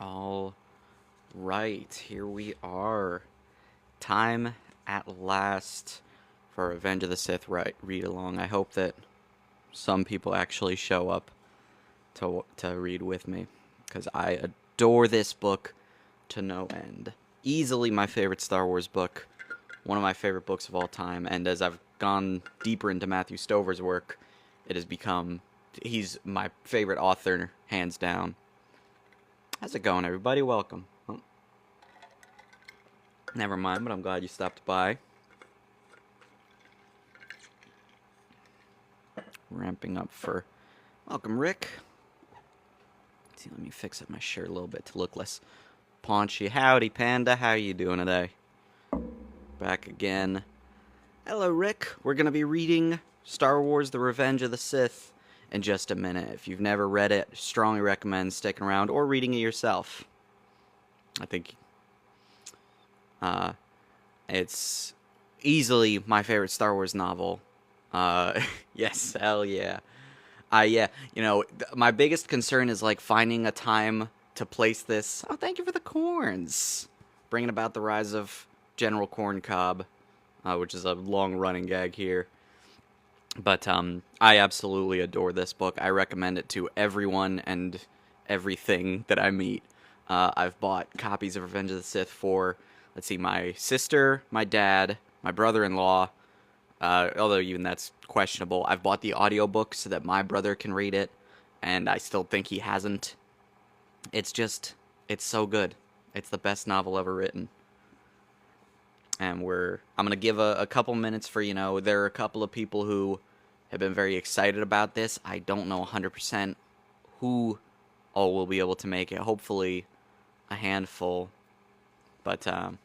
All right, here we are. Time at last for Revenge of the Sith read along. I hope that some people actually show up to read with me because I adore this book to no end. Easily my favorite Star Wars book, one of my favorite books of all time, and as I've gone deeper into Matthew Stover's work, it has become he's my favorite author hands down. How's it going, everybody? Welcome. Oh, never mind, but I'm glad you stopped by. Ramping up for... Welcome, Rick. Let's see, let me fix up my shirt a little bit to look less paunchy. Howdy, Panda. How you doing today? Back again. Hello, Rick. We're going to be reading Star Wars The Revenge of the Sith in just a minute. If you've never read it, strongly recommend sticking around or reading it yourself. I think it's easily my favorite Star Wars novel. Yes, hell yeah. Yeah, my biggest concern is, finding a time to place this. Oh, thank you for the corns. Bringing about the rise of General Corncob, which is a long-running gag here. But I absolutely adore this book. I recommend it to everyone and everything that I meet. I've bought copies of Revenge of the Sith for, let's see, my sister, my dad, my brother-in-law, although even that's questionable. I've bought the audiobook so that my brother can read it, and I still think he hasn't. It's so good. It's the best novel ever written. And I'm going to give a couple minutes for, there are a couple of people who have been very excited about this. I don't know 100% who all will be able to make it. Hopefully a handful. But in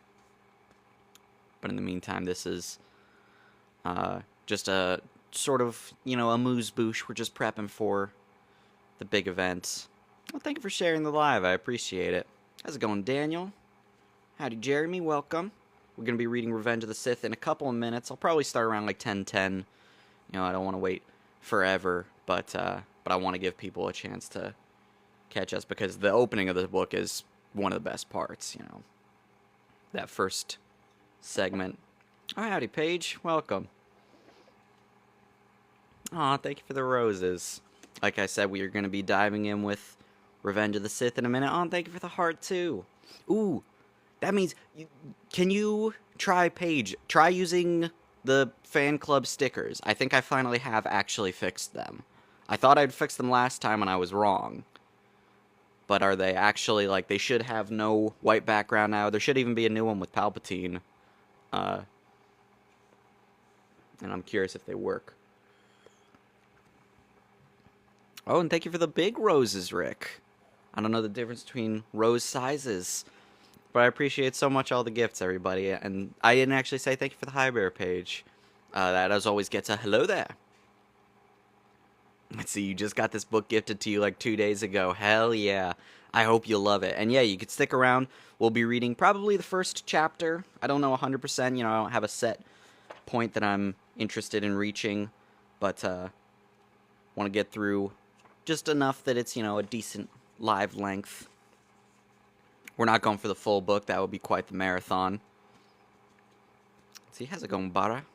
the meantime, this is just a sort of, a amuse-bouche. We're just prepping for the big event. Well, thank you for sharing the live. I appreciate it. How's it going, Daniel? Howdy, Jeremy. Welcome. We're going to be reading Revenge of the Sith in a couple of minutes. I'll probably start around 10:10. I don't want to wait forever, but I want to give people a chance to catch us because the opening of the book is one of the best parts, That first segment. Oh, howdy, Paige. Welcome. Aw, thank you for the roses. Like I said, we are going to be diving in with Revenge of the Sith in a minute. Oh, and thank you for the heart, too. Ooh. That means, can you try using the fan club stickers? I think I finally have actually fixed them. I thought I'd fixed them last time and I was wrong. But are they actually, they should have no white background now. There should even be a new one with Palpatine. And I'm curious if they work. Oh, and thank you for the big roses, Rick. I don't know the difference between rose sizes. But I appreciate so much all the gifts, everybody. And I didn't actually say thank you for the High Bear page. That as always gets a hello there. Let's see, you just got this book gifted to you 2 days ago. Hell yeah. I hope you love it. And yeah, you could stick around. We'll be reading probably the first chapter. I don't know 100%. I don't have a set point that I'm interested in reaching. But want to get through just enough that it's, a decent live length. We're not going for the full book. That would be quite the marathon. Let's see, how's it going, Bara?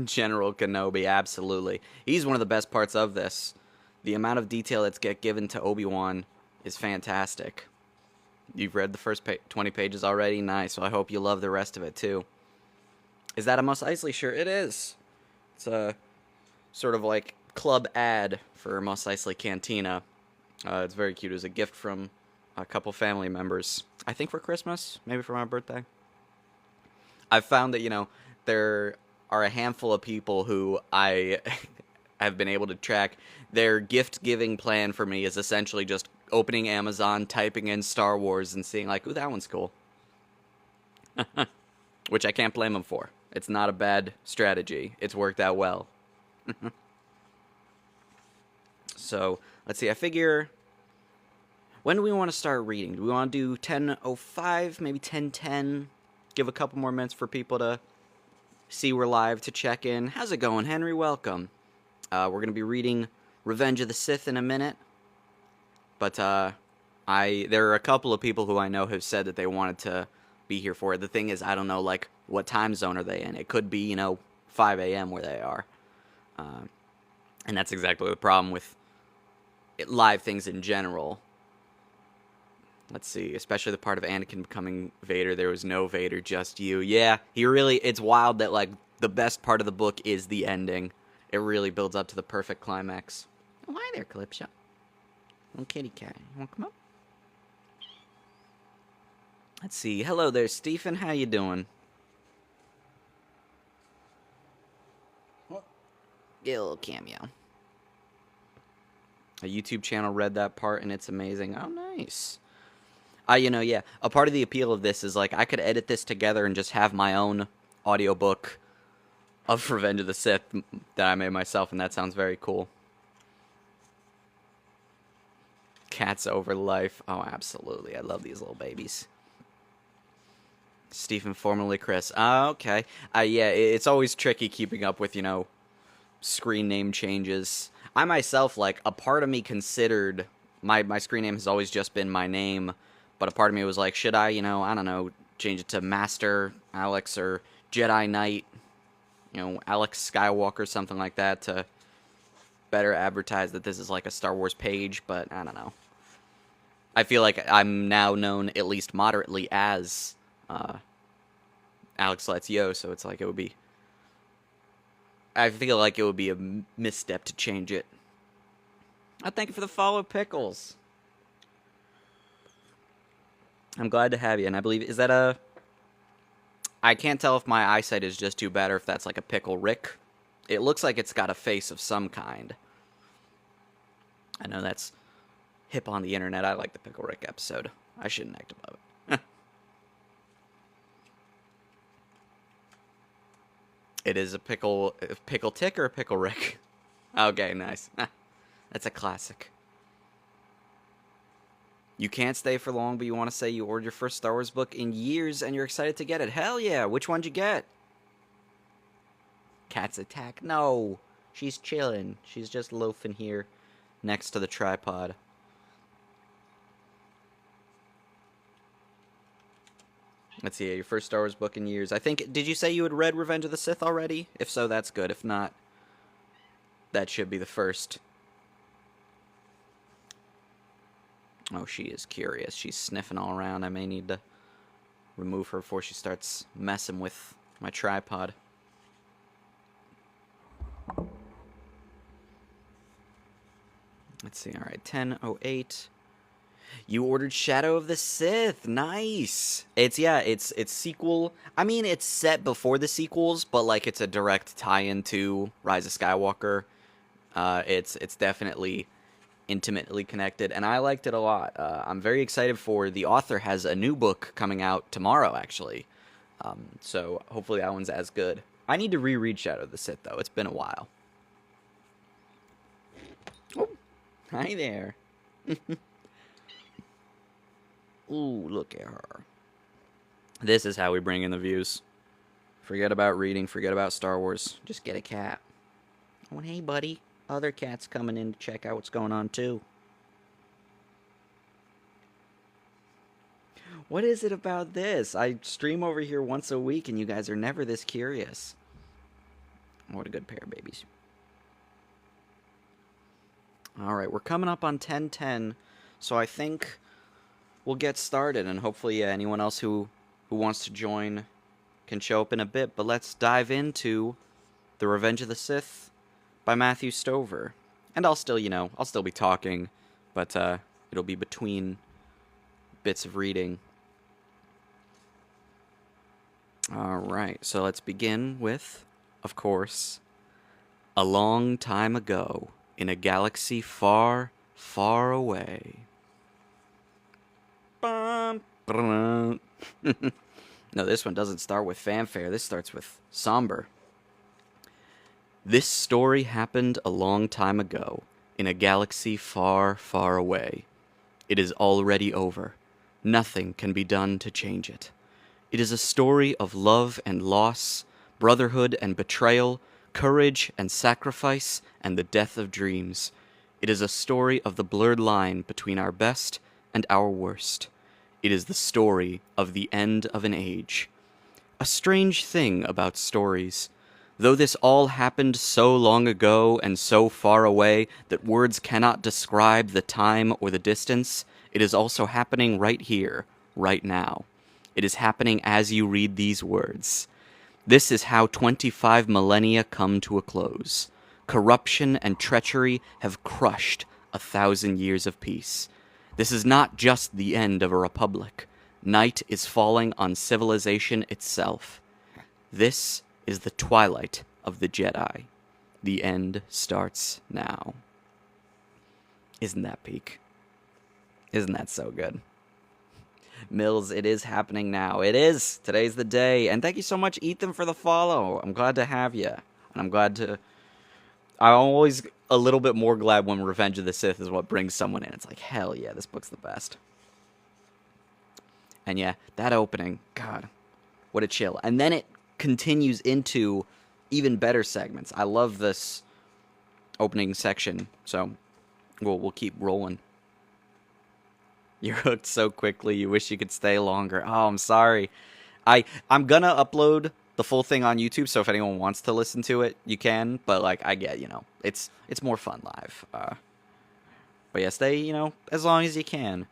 General Kenobi, absolutely. He's one of the best parts of this. The amount of detail that's given to Obi-Wan is fantastic. You've read the first 20 pages already? Nice. So I hope you love the rest of it, too. Is that a Mos Eisley shirt? It is. It's a sort of club ad for Mos Eisley Cantina. It's very cute. It was a gift from a couple family members, I think for Christmas, maybe for my birthday. I've found that, there are a handful of people who I have been able to track. Their gift-giving plan for me is essentially just opening Amazon, typing in Star Wars, and seeing ooh, that one's cool. Which I can't blame them for. It's not a bad strategy. It's worked out well. So, let's see, I figure... When do we want to start reading? Do we want to do 10:05, maybe 10:10? Give a couple more minutes for people to see we're live, to check in. How's it going, Henry? Welcome. We're going to be reading Revenge of the Sith in a minute. But There are a couple of people who I know have said that they wanted to be here for it. The thing is, I don't know, like, what time zone are they in? It could be, 5 a.m. where they are. And that's exactly the problem with live things in general. Let's see, especially the part of Anakin becoming Vader. There was no Vader, just you. Yeah, it's wild that, like, the best part of the book is the ending. It really builds up to the perfect climax. Oh, hi there, Calypso. Little kitty cat. You want to come up? Let's see. Hello there, Stephen. How you doing? Get a little cameo. A YouTube channel read that part, and it's amazing. Oh, nice. Yeah. A part of the appeal of this is, like, I could edit this together and just have my own audiobook of Revenge of the Sith that I made myself, and that sounds very cool. Cats over life. Oh, absolutely. I love these little babies. Stephen, formerly Chris. Okay. Yeah, it's always tricky keeping up with, screen name changes. I myself, like, a part of me considered, my screen name has always just been my name, but a part of me was like, should I, I don't know, change it to Master Alex or Jedi Knight, Alex Skywalker, something like that, to better advertise that this is like a Star Wars page, but I don't know. I feel like I'm now known, at least moderately, as Alex Let's Yo, so it's like I feel like it would be a misstep to change it. Thank you for the follow, Pickles. I'm glad to have you, and I believe, is that I can't tell if my eyesight is just too bad or if that's like a Pickle Rick. It looks like it's got a face of some kind. I know that's hip on the internet. I like the Pickle Rick episode. I shouldn't act above it. It is a pickle tick or a Pickle Rick? Okay, nice. That's a classic. You can't stay for long, but you want to say you ordered your first Star Wars book in years and you're excited to get it. Hell yeah. Which one'd you get? Cat's attack? No. She's chilling. She's just loafing here next to the tripod. Let's see, your first Star Wars book in years. I think, did you say you had read Revenge of the Sith already? If so, that's good. If not, that should be the first. Oh, she is curious. She's sniffing all around. I may need to remove her before she starts messing with my tripod. Let's see. All right, 10:08. You ordered Shadow of the Sith. Nice. It's sequel. I mean, it's set before the sequels, but like it's a direct tie-in to Rise of Skywalker. It's definitely intimately connected, and I liked it a lot. I'm very excited for the author has a new book coming out tomorrow, actually. So hopefully that one's as good. I need to reread Shadow of the Sith, though. It's been a while. Oh, hi there. Ooh, look at her. This is how we bring in the views. Forget about reading, forget about Star Wars. Just get a cat. Oh, and hey, buddy. Other cats coming in to check out what's going on, too. What is it about this? I stream over here once a week, and you guys are never this curious. What a good pair of babies. Alright, we're coming up on 10:10, so I think we'll get started, and hopefully anyone else who wants to join can show up in a bit. But let's dive into The Revenge of the Sith by Matthew Stover. And I'll still, I'll still be talking, but it'll be between bits of reading. Alright, so let's begin with, of course, A Long Time Ago in a Galaxy Far, Far Away. No, this one doesn't start with fanfare. This starts with somber. This story happened a long time ago, in a galaxy far, far away. It is already over. Nothing can be done to change it. It is a story of love and loss, brotherhood and betrayal, courage and sacrifice, and the death of dreams. It is a story of the blurred line between our best and our worst. It is the story of the end of an age. A strange thing about stories. Though this all happened so long ago and so far away that words cannot describe the time or the distance, it is also happening right here, right now. It is happening as you read these words. This is how 25 millennia come to a close. Corruption and treachery have crushed 1,000 years of peace. This is not just the end of a republic. Night is falling on civilization itself. This is the twilight of the Jedi. The end starts now. Isn't that peak? Isn't that so good? Mills, it is happening now. It is. Today's the day. And thank you so much, Ethan, for the follow. I'm glad to have you. And I'm glad to... I'm always a little bit more glad when Revenge of the Sith is what brings someone in. It's like, hell yeah, this book's the best. And yeah, that opening, God, what a chill. And then it continues into even better segments. I love this opening section, so we'll keep rolling. You're hooked so quickly, you wish you could stay longer. Oh, I'm sorry. I'm gonna upload the full thing on YouTube, so if anyone wants to listen to it, you can. But, like, I get, it's more fun live. But yeah, stay, as long as you can.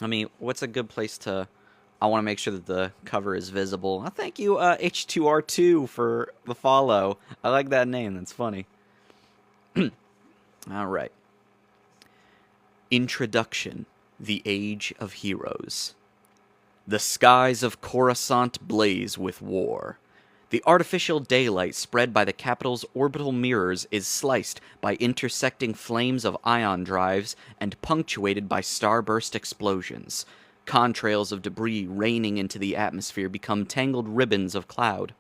I mean, what's a good place to... I want to make sure that the cover is visible. Thank you, H2R2, for the follow. I like that name. That's funny. All right. Introduction. The Age of Heroes. The skies of Coruscant blaze with war. The artificial daylight spread by the capital's orbital mirrors is sliced by intersecting flames of ion drives and punctuated by starburst explosions. Contrails of debris raining into the atmosphere become tangled ribbons of cloud.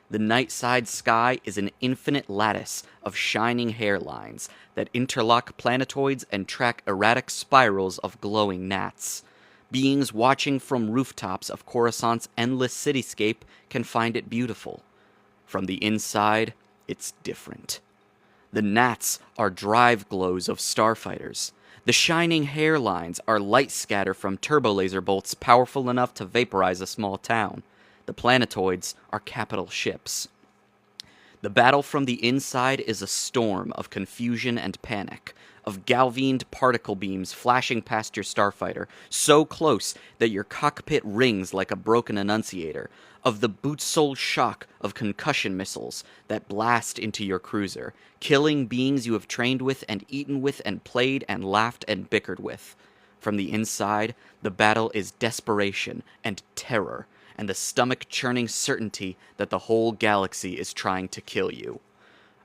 The night-side sky is an infinite lattice of shining hairlines that interlock planetoids and track erratic spirals of glowing gnats. Beings watching from rooftops of Coruscant's endless cityscape can find it beautiful. From the inside, it's different. The gnats are drive glows of starfighters. The shining hairlines are light scatter from turbolaser bolts powerful enough to vaporize a small town. The planetoids are capital ships. The battle from the inside is a storm of confusion and panic, of galvaned particle beams flashing past your starfighter, so close that your cockpit rings like a broken annunciator, of the boot-sole shock of concussion missiles that blast into your cruiser, killing beings you have trained with and eaten with and played and laughed and bickered with. From the inside, the battle is desperation and terror, and the stomach-churning certainty that the whole galaxy is trying to kill you.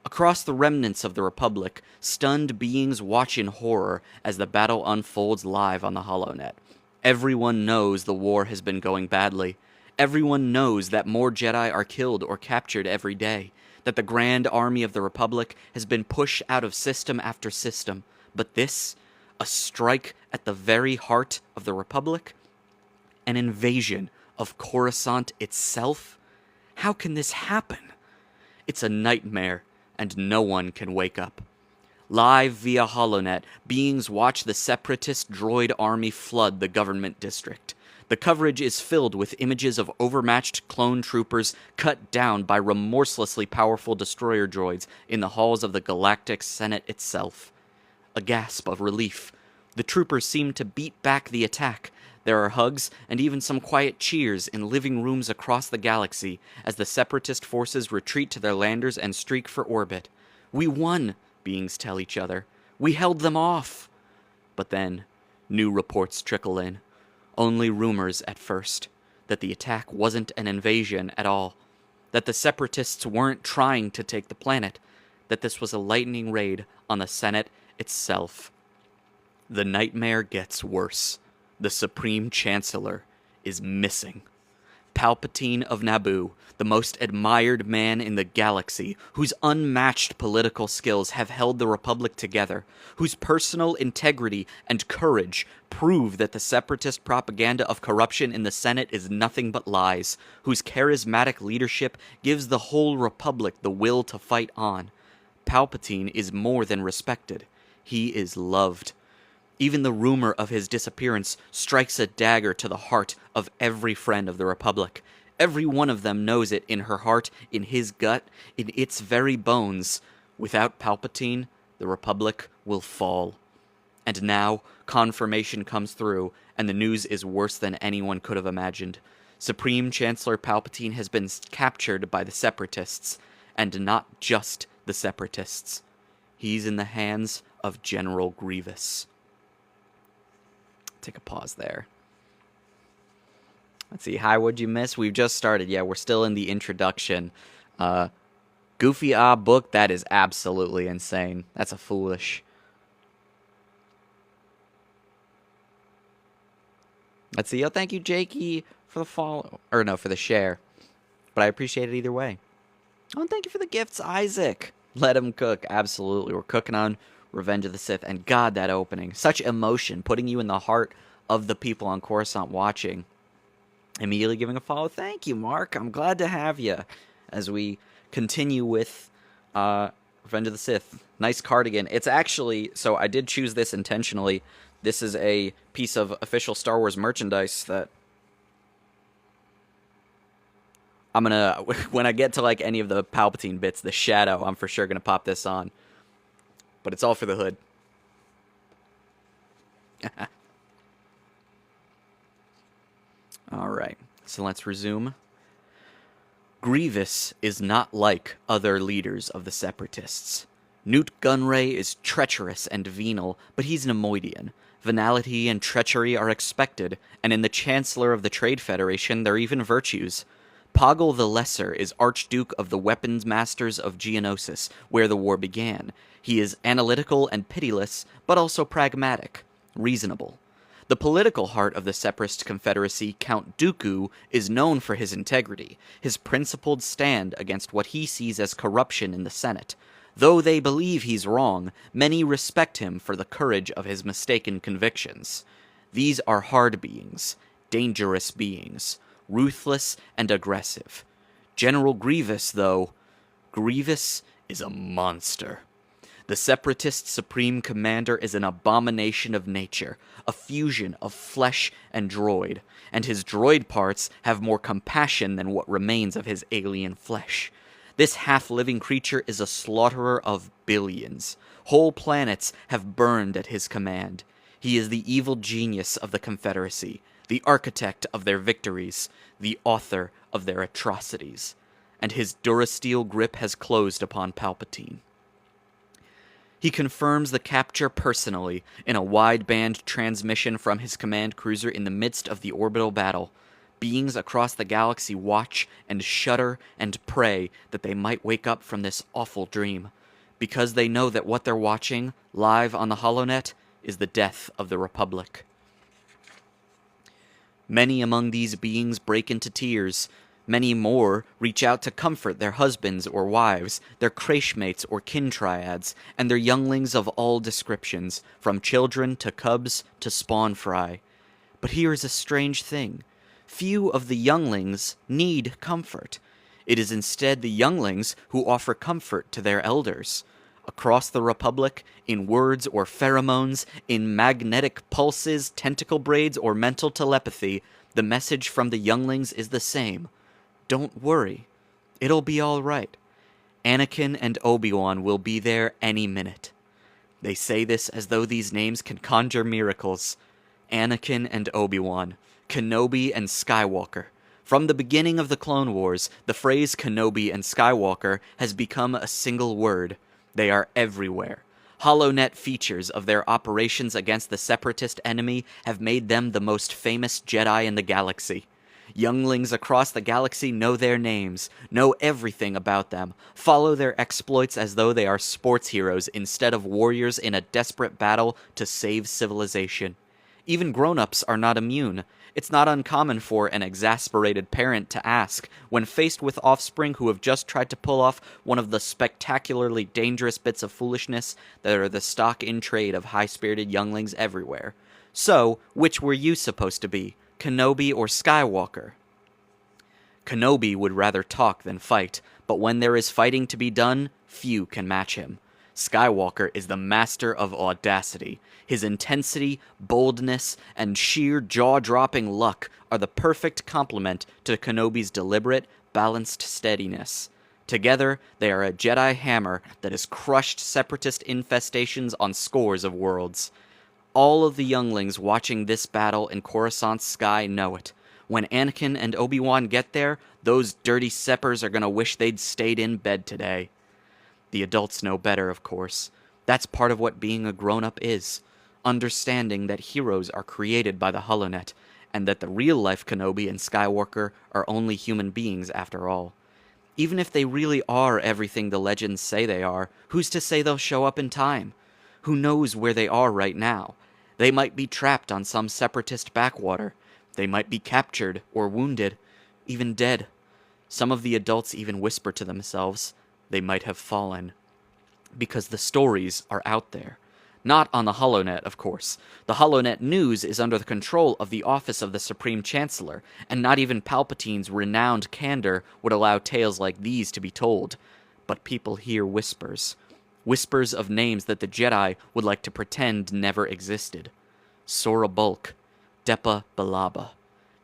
Across the remnants of the Republic, stunned beings watch in horror as the battle unfolds live on the HoloNet. Everyone knows the war has been going badly. Everyone knows that more Jedi are killed or captured every day, that the Grand Army of the Republic has been pushed out of system after system. But this, a strike at the very heart of the Republic? An invasion of Coruscant itself? How can this happen? It's a nightmare, and no one can wake up. Live via HoloNet, beings watch the separatist droid army flood the government district. The coverage is filled with images of overmatched clone troopers cut down by remorselessly powerful destroyer droids in the halls of the Galactic Senate itself. A gasp of relief. The troopers seem to beat back the attack. There are hugs and even some quiet cheers in living rooms across the galaxy as the separatist forces retreat to their landers and streak for orbit. We won, beings tell each other. We held them off. But then, new reports trickle in. Only rumors at first. That the attack wasn't an invasion at all. That the separatists weren't trying to take the planet. That this was a lightning raid on the Senate itself. The nightmare gets worse. The Supreme Chancellor is missing. Palpatine of Naboo, the most admired man in the galaxy, whose unmatched political skills have held the Republic together, whose personal integrity and courage prove that the separatist propaganda of corruption in the Senate is nothing but lies, whose charismatic leadership gives the whole Republic the will to fight on. Palpatine is more than respected. He is loved. Even the rumor of his disappearance strikes a dagger to the heart of every friend of the Republic. Every one of them knows it in her heart, in his gut, in its very bones. Without Palpatine, the Republic will fall. And now, confirmation comes through, and the news is worse than anyone could have imagined. Supreme Chancellor Palpatine has been captured by the Separatists, and not just the Separatists. He's in the hands of General Grievous. Take a pause there. Let's see. Hi, what'd you miss? We've just started. Yeah, we're still in the introduction. Goofy book, that is absolutely insane. That's a foolish. Let's see. Oh, thank you, Jakey, for the follow. Or no, for the share. But I appreciate it either way. Oh, and thank you for the gifts, Isaac. Let him cook. Absolutely. We're cooking on Revenge of the Sith. And God, that opening. Such emotion. Putting you in the heart of the people on Coruscant watching. Immediately giving a follow. Thank you, Mark. I'm glad to have you as we continue with Revenge of the Sith. Nice cardigan. It's actually, so I did choose this intentionally. This is a piece of official Star Wars merchandise that I'm gonna, when I get to like any of the Palpatine bits, the shadow, I'm for sure gonna pop this on. But it's all for the hood. Alright, so let's resume. Grievous is not like other leaders of the Separatists. Newt Gunray is treacherous and venal, but he's Nemoidian. Venality and treachery are expected, and in the Chancellor of the Trade Federation there are even virtues. Poggle the Lesser is Archduke of the Weapons Masters of Geonosis, where the war began. He is analytical and pitiless, but also pragmatic, reasonable. The political heart of the Separatist Confederacy, Count Dooku, is known for his integrity, his principled stand against what he sees as corruption in the Senate. Though they believe he's wrong, many respect him for the courage of his mistaken convictions. These are hard beings, dangerous beings, ruthless and aggressive. General Grievous, though, Grievous is a monster. The Separatist Supreme Commander is an abomination of nature, a fusion of flesh and droid, and his droid parts have more compassion than what remains of his alien flesh. This half-living creature is a slaughterer of billions. Whole planets have burned at his command. He is the evil genius of the Confederacy, the architect of their victories, the author of their atrocities. And his Durasteel grip has closed upon Palpatine. He confirms the capture personally in a wideband transmission from his command cruiser in the midst of the orbital battle. Beings across the galaxy watch and shudder and pray that they might wake up from this awful dream, because they know that what they're watching, live on the HoloNet, is the death of the Republic. Many among these beings break into tears. Many more reach out to comfort their husbands or wives, their crashmates or kin triads, and their younglings of all descriptions, from children to cubs to spawn fry. But here is a strange thing. Few of the younglings need comfort. It is instead the younglings who offer comfort to their elders. Across the Republic, in words or pheromones, in magnetic pulses, tentacle braids, or mental telepathy, the message from the younglings is the same. Don't worry. It'll be all right. Anakin and Obi-Wan will be there any minute. They say this as though these names can conjure miracles. Anakin and Obi-Wan. Kenobi and Skywalker. From the beginning of the Clone Wars, the phrase Kenobi and Skywalker has become a single word. They are everywhere. HoloNet features of their operations against the Separatist enemy have made them the most famous Jedi in the galaxy. Younglings across the galaxy know their names, know everything about them, follow their exploits as though they are sports heroes instead of warriors in a desperate battle to save civilization. Even grown-ups are not immune. It's not uncommon for an exasperated parent to ask, when faced with offspring who have just tried to pull off one of the spectacularly dangerous bits of foolishness that are the stock in trade of high-spirited younglings everywhere. So, which were you supposed to be? Kenobi or Skywalker? Kenobi would rather talk than fight, but when there is fighting to be done, few can match him. Skywalker is the master of audacity. His intensity, boldness, and sheer jaw-dropping luck are the perfect complement to Kenobi's deliberate, balanced steadiness. Together, they are a Jedi hammer that has crushed separatist infestations on scores of worlds. All of the younglings watching this battle in Coruscant's sky know it. When Anakin and Obi-Wan get there, those dirty seppers are gonna wish they'd stayed in bed today. The adults know better, of course. That's part of what being a grown-up is. Understanding that heroes are created by the HoloNet, and that the real-life Kenobi and Skywalker are only human beings after all. Even if they really are everything the legends say they are, who's to say they'll show up in time? Who knows where they are right now? They might be trapped on some separatist backwater. They might be captured or wounded, even dead. Some of the adults even whisper to themselves, they might have fallen. Because the stories are out there. Not on the HoloNet, of course. The HoloNet news is under the control of the Office of the Supreme Chancellor, and not even Palpatine's renowned candor would allow tales like these to be told. But people hear whispers. Whispers of names that the Jedi would like to pretend never existed. Sora Bulk, Depa Billaba,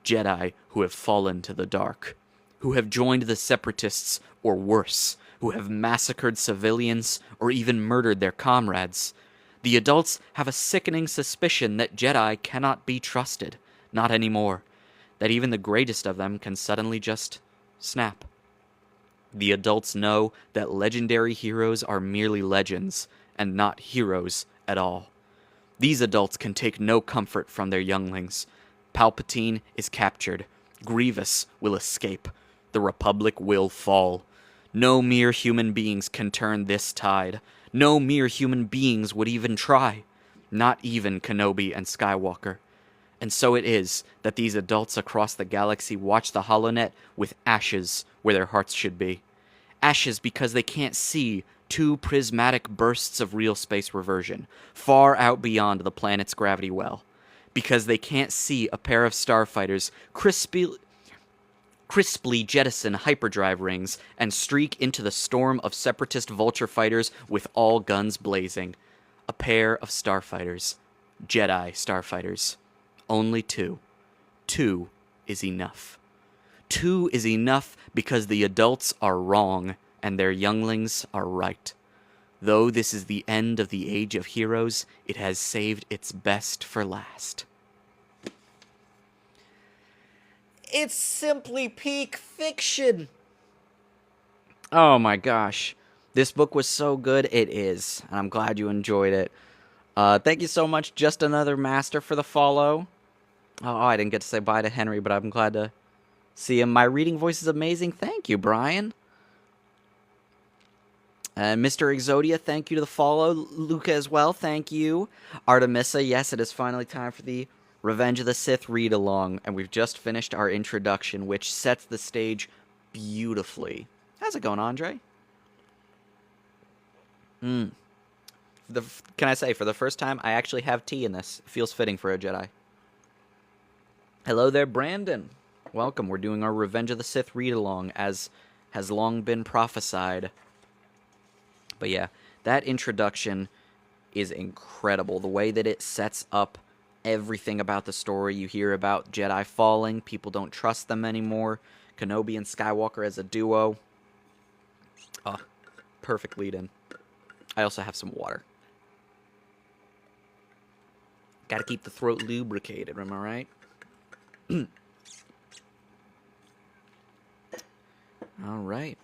Jedi who have fallen to the dark, who have joined the Separatists, or worse, who have massacred civilians or even murdered their comrades. The adults have a sickening suspicion that Jedi cannot be trusted, not anymore, that even the greatest of them can suddenly just snap. The adults know that legendary heroes are merely legends, and not heroes at all. These adults can take no comfort from their younglings. Palpatine is captured. Grievous will escape. The Republic will fall. No mere human beings can turn this tide. No mere human beings would even try. Not even Kenobi and Skywalker. And so it is that these adults across the galaxy watch the HoloNet with ashes where their hearts should be. Ashes because they can't see two prismatic bursts of real space reversion, far out beyond the planet's gravity well. Because they can't see a pair of starfighters crisply jettison hyperdrive rings and streak into the storm of separatist vulture fighters with all guns blazing. A pair of starfighters. Jedi starfighters. Only two. 2 is enough. 2 is enough because the adults are wrong and their younglings are right. Though this is the end of the Age of Heroes, it has saved its best for last. It's simply peak fiction. Oh my gosh. This book was so good. It is. And I'm glad you enjoyed it. Thank you so much, Just Another Master, for the follow. Oh, I didn't get to say bye to Henry, but I'm glad to see him. My reading voice is amazing. Thank you, Brian. And Mr. Exodia, thank you to the follow. Luca as well, thank you. Artemisa, yes, it is finally time for the Revenge of the Sith read-along, and we've just finished our introduction, which sets the stage beautifully. How's it going, Andre? Can I say, for the first time, I actually have tea in this. It feels fitting for a Jedi. Hello there, Brandon. Welcome. We're doing our Revenge of the Sith read-along, as has long been prophesied. But yeah, that introduction is incredible. The way that it sets up everything about the story. You hear about Jedi falling. People don't trust them anymore. Kenobi and Skywalker as a duo. Perfect lead-in. I also have some water. Gotta keep the throat lubricated, am I right? All right.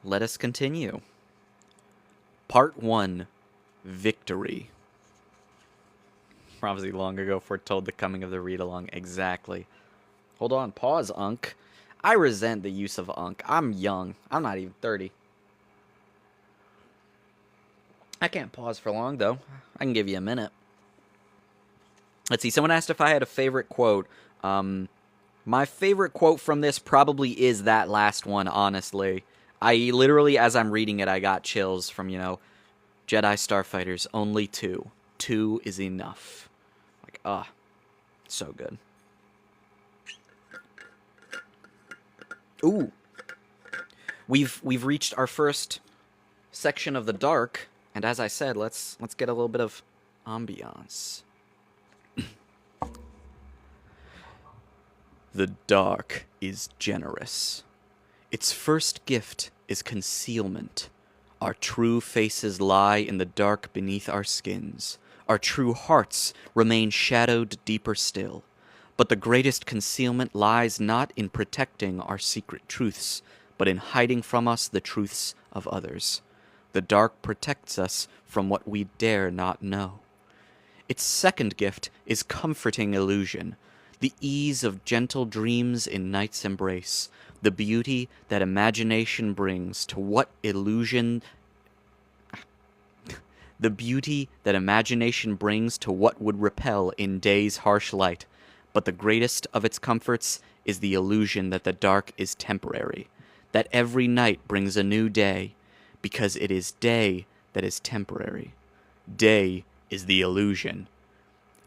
Let us continue. Part 1. Victory. Prophecy long ago foretold the coming of the read-along. Exactly. Hold on. Pause, Unk. I resent the use of Unk. I'm young. I'm not even 30. I can't pause for long, though. I can give you a minute. Let's see. Someone asked if I had a favorite quote. My favorite quote from this probably is that last one, honestly. I literally, as I'm reading it, I got chills from, Jedi starfighters, only 2. 2 is enough. Like, so good. Ooh. We've reached our first section of the dark, and as I said, let's get a little bit of ambiance. The dark is generous. Its first gift is concealment. Our true faces lie in the dark beneath our skins. Our true hearts remain shadowed deeper still. But the greatest concealment lies not in protecting our secret truths, but in hiding from us the truths of others. The dark protects us from what we dare not know. Its second gift is comforting illusion, the ease of gentle dreams in night's embrace, the beauty that imagination brings to what illusion... the beauty that imagination brings to what would repel in day's harsh light. But the greatest of its comforts is the illusion that the dark is temporary, that every night brings a new day, because it is day that is temporary. Day is the illusion.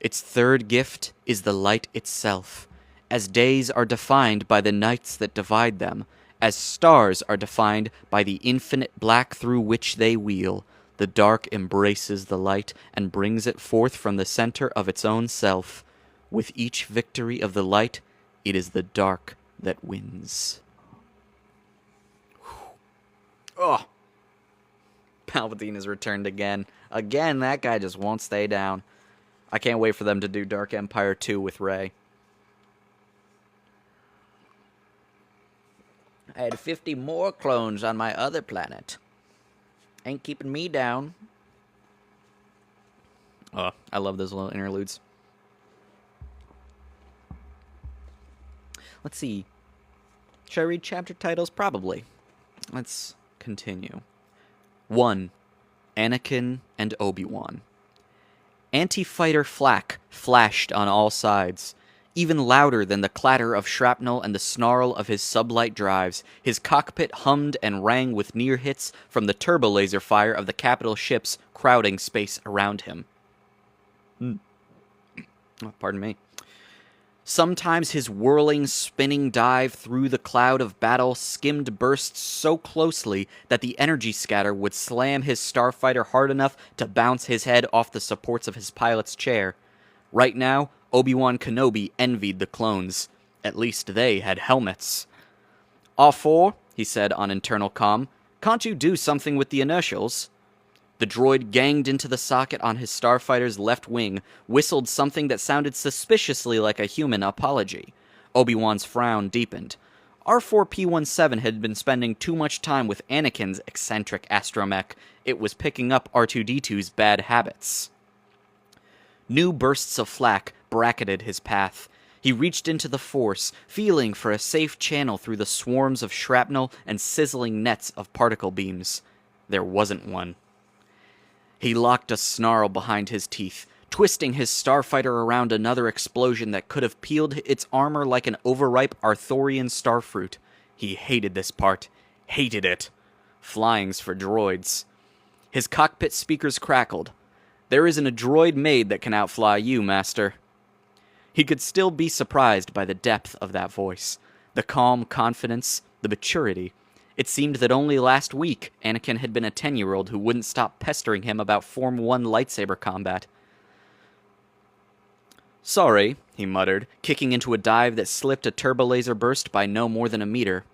Its third gift is the light itself. As days are defined by the nights that divide them, as stars are defined by the infinite black through which they wheel, the dark embraces the light and brings it forth from the center of its own self. With each victory of the light, it is the dark that wins. Oh, Palpatine has returned again. Again, that guy just won't stay down. I can't wait for them to do Dark Empire 2 with Rey. I had 50 more clones on my other planet. Ain't keeping me down. Oh, I love those little interludes. Let's see. Should I read chapter titles? Probably. Let's continue. 1. Anakin and Obi-Wan. Anti-fighter flak flashed on all sides. Even louder than the clatter of shrapnel and the snarl of his sublight drives, his cockpit hummed and rang with near hits from the turbo-laser fire of the capital ships crowding space around him. Oh, pardon me. Sometimes his whirling, spinning dive through the cloud of battle skimmed bursts so closely that the energy scatter would slam his starfighter hard enough to bounce his head off the supports of his pilot's chair. Right now, Obi-Wan Kenobi envied the clones. At least they had helmets. "R4," he said on internal comm, "can't you do something with the inertials?" The droid ganged into the socket on his starfighter's left wing, whistled something that sounded suspiciously like a human apology. Obi-Wan's frown deepened. R4-P17 had been spending too much time with Anakin's eccentric astromech. It was picking up R2-D2's bad habits. New bursts of flak bracketed his path. He reached into the Force, feeling for a safe channel through the swarms of shrapnel and sizzling nets of particle beams. There wasn't one. He locked a snarl behind his teeth, twisting his starfighter around another explosion that could have peeled its armor like an overripe Arthurian starfruit. He hated this part. Hated it. Flying's for droids. His cockpit speakers crackled. "There isn't a droid made that can outfly you, Master." He could still be surprised by the depth of that voice, the calm confidence, the maturity. It seemed that only last week Anakin had been a 10-year-old who wouldn't stop pestering him about Form 1 lightsaber combat. "Sorry," he muttered, kicking into a dive that slipped a turbolaser burst by no more than a meter.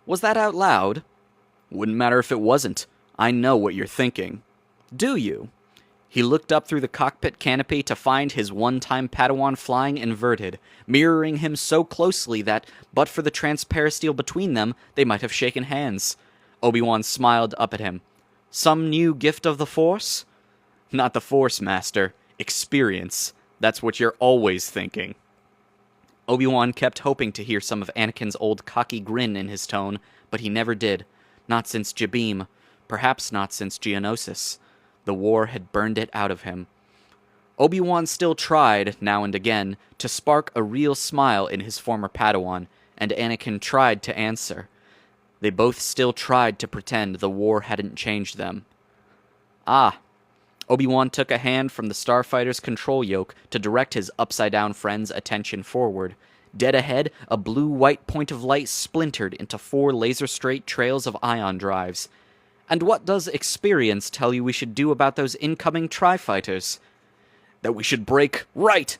"Was that out loud?" "Wouldn't matter if it wasn't. I know what you're thinking." "Do you?" He looked up through the cockpit canopy to find his one-time Padawan flying inverted, mirroring him so closely that, but for the transparisteel between them, they might have shaken hands. Obi-Wan smiled up at him. "Some new gift of the Force?" "Not the Force, Master. Experience. That's what you're always thinking." Obi-Wan kept hoping to hear some of Anakin's old cocky grin in his tone, but he never did. Not since Jabim. Perhaps not since Geonosis. The war had burned it out of him. Obi-Wan still tried, now and again, to spark a real smile in his former Padawan, and Anakin tried to answer. They both still tried to pretend the war hadn't changed them. "Ah." Obi-Wan took a hand from the starfighter's control yoke to direct his upside-down friend's attention forward. Dead ahead, a blue-white point of light splintered into 4 laser-straight trails of ion drives. And what does experience tell you we should do about those incoming TIE-fighters? That we should break right!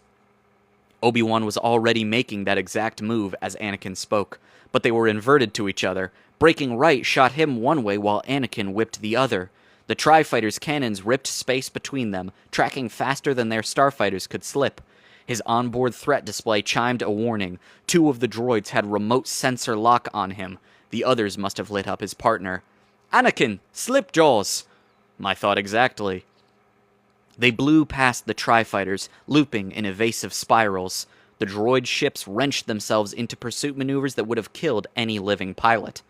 Obi-Wan was already making that exact move as Anakin spoke, but they were inverted to each other. Breaking right shot him one way while Anakin whipped the other. The TIE-fighters' cannons ripped space between them, tracking faster than their starfighters could slip. His onboard threat display chimed a warning. 2 of the droids had remote sensor lock on him. The others must have lit up his partner. Anakin, slip jaws! My thought exactly. They blew past the TIE-fighters, looping in evasive spirals. The droid ships wrenched themselves into pursuit maneuvers that would have killed any living pilot.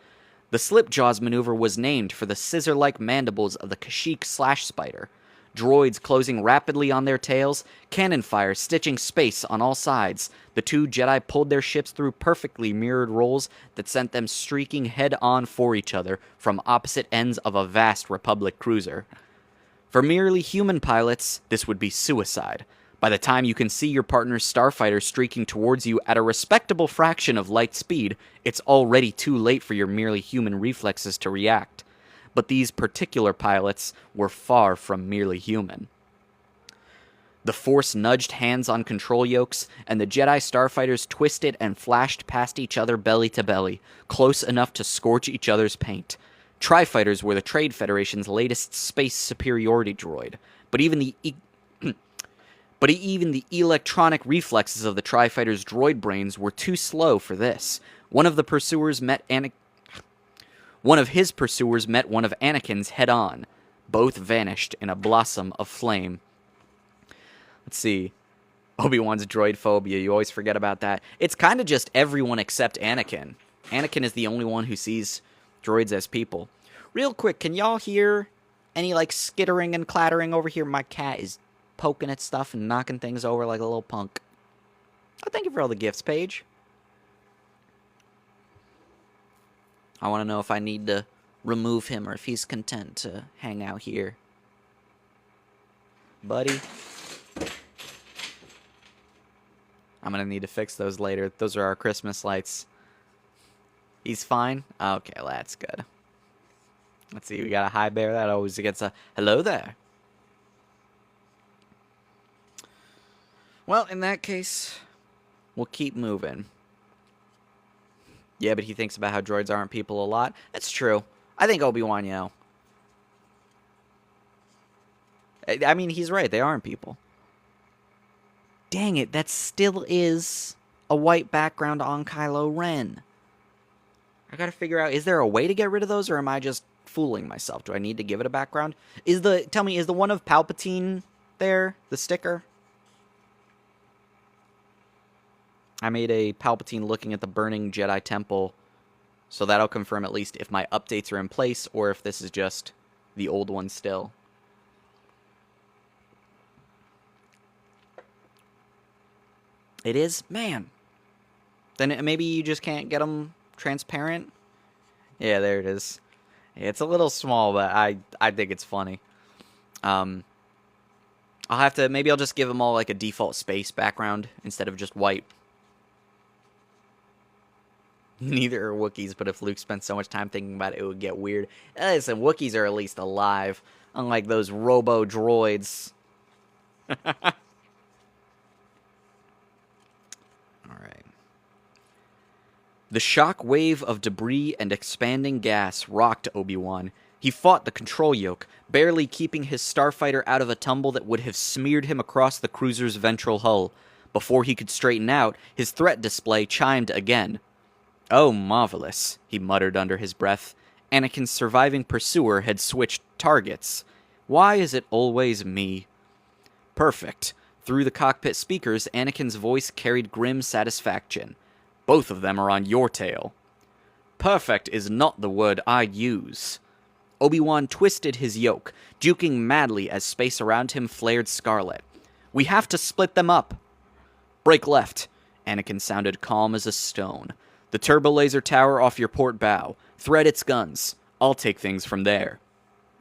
The slip jaws maneuver was named for the scissor-like mandibles of the Kashyyyk slash spider. Droids closing rapidly on their tails, cannon fire stitching space on all sides. The 2 Jedi pulled their ships through perfectly mirrored rolls that sent them streaking head-on for each other from opposite ends of a vast Republic cruiser. For merely human pilots, this would be suicide. By the time you can see your partner's starfighter streaking towards you at a respectable fraction of light speed, it's already too late for your merely human reflexes to react. But these particular pilots were far from merely human. The Force nudged hands on control yokes, and the Jedi starfighters twisted and flashed past each other belly to belly, close enough to scorch each other's paint. TIE-fighters were the Trade Federation's latest space superiority droid, but even the electronic reflexes of the TIE-fighters' droid brains were too slow for this. One of his pursuers met one of Anakin's head-on. Both vanished in a blossom of flame. Let's see. Obi-Wan's droid phobia, you always forget about that. It's kind of just everyone except Anakin. Anakin is the only one who sees droids as people. Real quick, can y'all hear any, skittering and clattering over here? My cat is poking at stuff and knocking things over like a little punk. Oh, thank you for all the gifts, Paige. I want to know if I need to remove him or if he's content to hang out here. Buddy. I'm going to need to fix those later. Those are our Christmas lights. He's fine? Okay, well, that's good. Let's see, we got a high bear. That always gets a hello there. Well, in that case, we'll keep moving. Yeah, but he thinks about how droids aren't people a lot. That's true. I think Obi-Wan, I mean, he's right. They aren't people. Dang it, that still is a white background on Kylo Ren. I gotta figure out, is there a way to get rid of those, or am I just fooling myself? Do I need to give it a background? Tell me, is the one of Palpatine there, the sticker? I made a Palpatine looking at the burning Jedi Temple, so that'll confirm at least if my updates are in place, or if this is just the old one still. It is? Man. Then maybe you just can't get them transparent? Yeah, there it is. It's a little small, but I think it's funny. I'll just give them all a default space background instead of just white. Neither are Wookiees, but if Luke spent so much time thinking about it, it would get weird. Listen, Wookiees are at least alive, unlike those robo-droids. Alright. The shock wave of debris and expanding gas rocked Obi-Wan. He fought the control yoke, barely keeping his starfighter out of a tumble that would have smeared him across the cruiser's ventral hull. Before he could straighten out, his threat display chimed again. Oh, marvelous, he muttered under his breath. Anakin's surviving pursuer had switched targets. Why is it always me? Perfect. Through the cockpit speakers, Anakin's voice carried grim satisfaction. Both of them are on your tail. Perfect is not the word I'd use. Obi-Wan twisted his yoke, juking madly as space around him flared scarlet. We have to split them up. Break left. Anakin sounded calm as a stone. The turbolaser tower off your port bow. Thread its guns. I'll take things from there.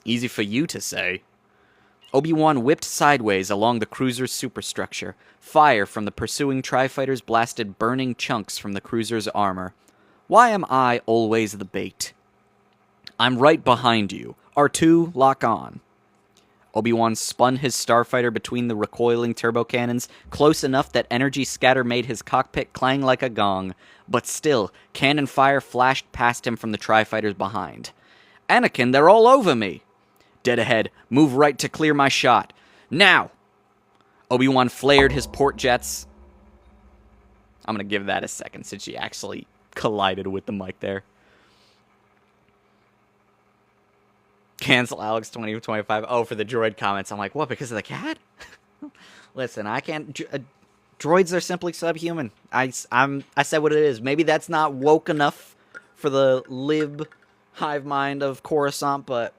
Easy for you to say. Obi-Wan whipped sideways along the cruiser's superstructure. Fire from the pursuing TIE-fighters blasted burning chunks from the cruiser's armor. Why am I always the bait? I'm right behind you. R2, lock on. Obi-Wan spun his starfighter between the recoiling turbo cannons, close enough that energy scatter made his cockpit clang like a gong, but still, cannon fire flashed past him from the tri-fighters behind. Anakin, they're all over me! Dead ahead, move right to clear my shot. Now! Obi-Wan flared his port jets. I'm gonna give that a second since she actually collided with the mic there. Cancel Alex 2025. Oh, for the droid comments. I'm like, what, because of the cat? Listen, I can't... droids are simply subhuman. I said what it is. Maybe that's not woke enough for the lib hive mind of Coruscant, but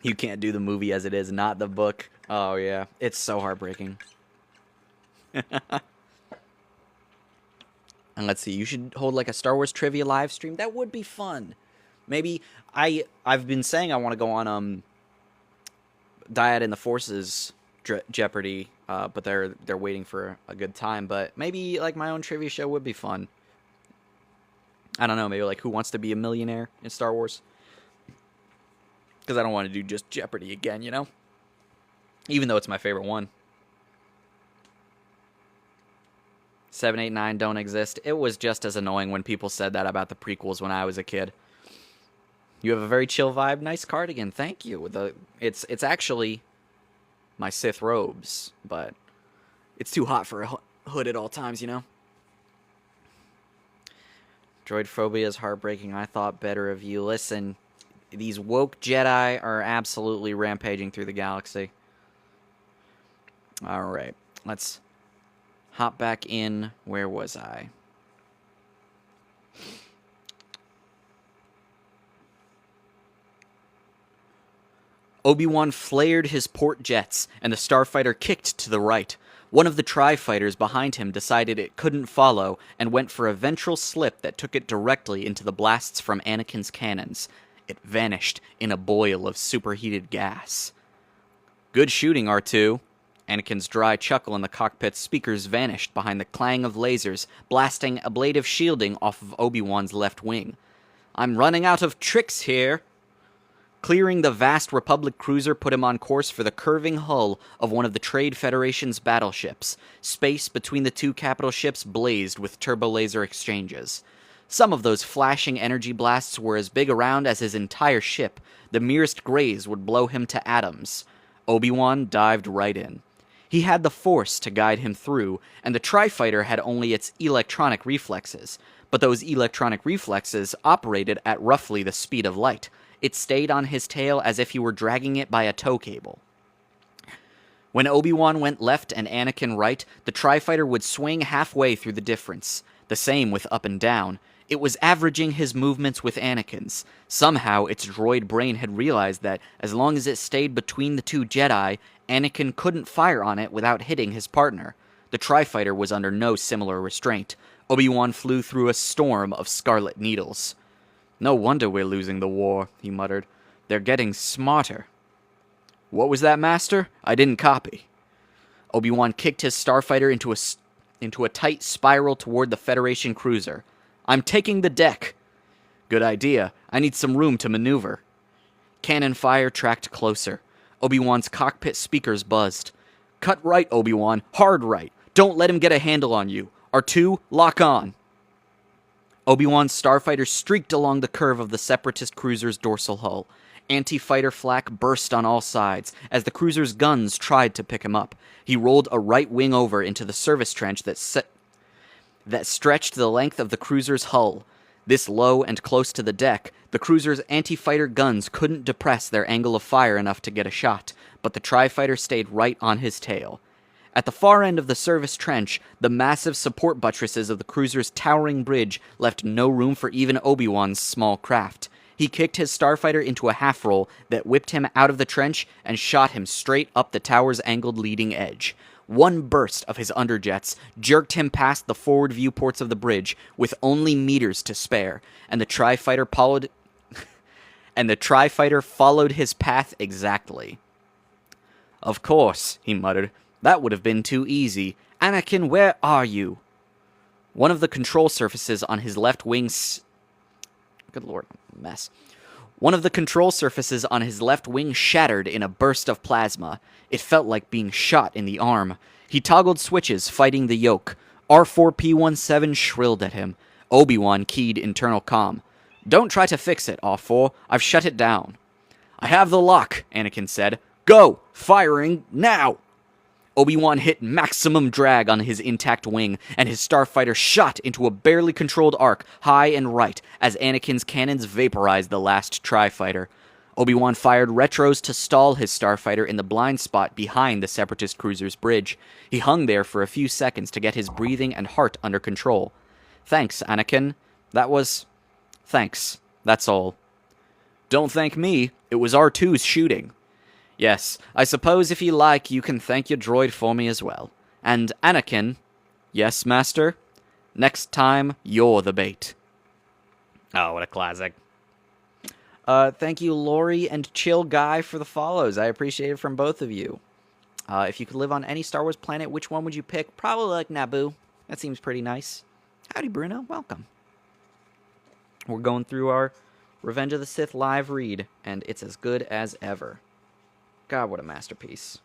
you can't do the movie as it is, not the book. Oh, yeah. It's so heartbreaking. And let's see. You should hold like a Star Wars trivia live stream. That would be fun. Maybe I've been saying I want to go on Dyad in the Forces Jeopardy, but they're waiting for a good time. But maybe like my own trivia show would be fun. I don't know, maybe like Who Wants to Be a Millionaire in Star Wars? Because I don't want to do just Jeopardy again, you know? Even though it's my favorite one. 7, 8, 9 don't exist. It was just as annoying when people said that about the prequels when I was a kid. You have a very chill vibe. Nice cardigan. Thank you. It's actually my Sith robes, but it's too hot for a hood at all times, you know? Droid phobia is heartbreaking. I thought better of you. Listen, these woke Jedi are absolutely rampaging through the galaxy. Alright, let's hop back in. Where was I? Obi-Wan flared his port jets, and the starfighter kicked to the right. One of the tri-fighters behind him decided it couldn't follow, and went for a ventral slip that took it directly into the blasts from Anakin's cannons. It vanished in a boil of superheated gas. Good shooting, R2. Anakin's dry chuckle in the cockpit's speakers vanished behind the clang of lasers, blasting ablative shielding off of Obi-Wan's left wing. I'm running out of tricks here. Clearing the vast Republic cruiser put him on course for the curving hull of one of the Trade Federation's battleships. Space between the two capital ships blazed with turbo-laser exchanges. Some of those flashing energy blasts were as big around as his entire ship. The merest graze would blow him to atoms. Obi-Wan dived right in. He had the Force to guide him through, and the Tri-Fighter had only its electronic reflexes. But those electronic reflexes operated at roughly the speed of light. It stayed on his tail as if he were dragging it by a tow cable. When Obi-Wan went left and Anakin right, the Tri-Fighter would swing halfway through the difference. The same with up and down. It was averaging his movements with Anakin's. Somehow, its droid brain had realized that, as long as it stayed between the two Jedi, Anakin couldn't fire on it without hitting his partner. The Tri-Fighter was under no similar restraint. Obi-Wan flew through a storm of scarlet needles. No wonder we're losing the war, he muttered. They're getting smarter. What was that, Master? I didn't copy. Obi-Wan kicked his starfighter into a tight spiral toward the Federation cruiser. I'm taking the deck. Good idea. I need some room to maneuver. Cannon fire tracked closer. Obi-Wan's cockpit speakers buzzed. Cut right, Obi-Wan. Hard right. Don't let him get a handle on you. R2, lock on. Obi-Wan's starfighter streaked along the curve of the Separatist cruiser's dorsal hull. Anti-fighter flak burst on all sides as the cruiser's guns tried to pick him up. He rolled a right wing over into the service trench that stretched the length of the cruiser's hull. This low and close to the deck, the cruiser's anti-fighter guns couldn't depress their angle of fire enough to get a shot, but the tri-fighter stayed right on his tail. At the far end of the service trench, the massive support buttresses of the cruiser's towering bridge left no room for even Obi-Wan's small craft. He kicked his starfighter into a half-roll that whipped him out of the trench and shot him straight up the tower's angled leading edge. One burst of his underjets jerked him past the forward viewports of the bridge with only meters to spare, and the tri-fighter followed his path exactly. Of course, he muttered. That would have been too easy. Anakin, where are you? One of the control surfaces on his left wing... Good lord, mess. One of the control surfaces on his left wing shattered in a burst of plasma. It felt like being shot in the arm. He toggled switches, fighting the yoke. R4P17 shrilled at him. Obi-Wan keyed internal comm. "Don't try to fix it, R4. I've shut it down." "I have the lock," Anakin said. "Go! Firing now!" Obi-Wan hit maximum drag on his intact wing, and his starfighter shot into a barely controlled arc, high and right, as Anakin's cannons vaporized the last tri-fighter. Obi-Wan fired retros to stall his starfighter in the blind spot behind the Separatist cruiser's bridge. He hung there for a few seconds to get his breathing and heart under control. "Thanks, Anakin. Thanks. That's all." "Don't thank me. It was R2's shooting." "Yes, I suppose if you like, you can thank your droid for me as well. And Anakin..." "Yes, Master? Next time, you're the bait." Oh, what a classic. Thank you, Lori and Chill Guy, for the follows. I appreciate it from both of you. If you could live on any Star Wars planet, which one would you pick? Probably like Naboo. That seems pretty nice. Howdy, Bruno. Welcome. We're going through our Revenge of the Sith live read, and it's as good as ever. God, what a masterpiece.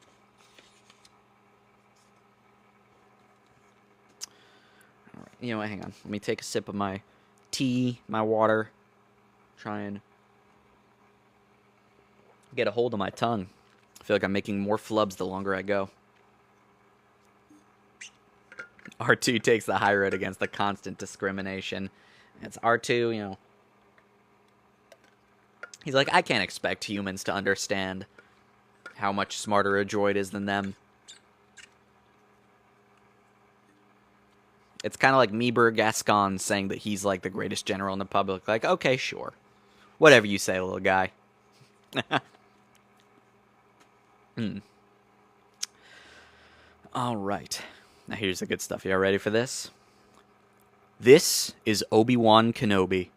All right, you know what, hang on. Let me take a sip of my tea, my water. Try and get a hold of my tongue. I feel like I'm making more flubs the longer I go. R2 takes the high road against the constant discrimination. It's R2, you know. He's like, I can't expect humans to understand how much smarter a droid is than them. It's kind of like Meeber Gascon saying that he's like the greatest general in the public. Like, okay, sure. Whatever you say, little guy. All right. Now here's the good stuff. Y'all ready for this? This is Obi-Wan Kenobi,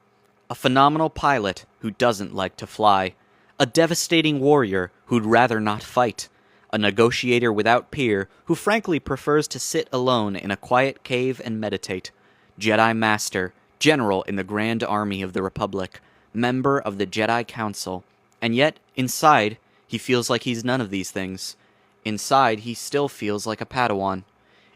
a phenomenal pilot who doesn't like to fly, a devastating warrior who'd rather not fight, a negotiator without peer who frankly prefers to sit alone in a quiet cave and meditate, Jedi Master, General in the Grand Army of the Republic, member of the Jedi Council, and yet, inside, he feels like he's none of these things. Inside, he still feels like a Padawan.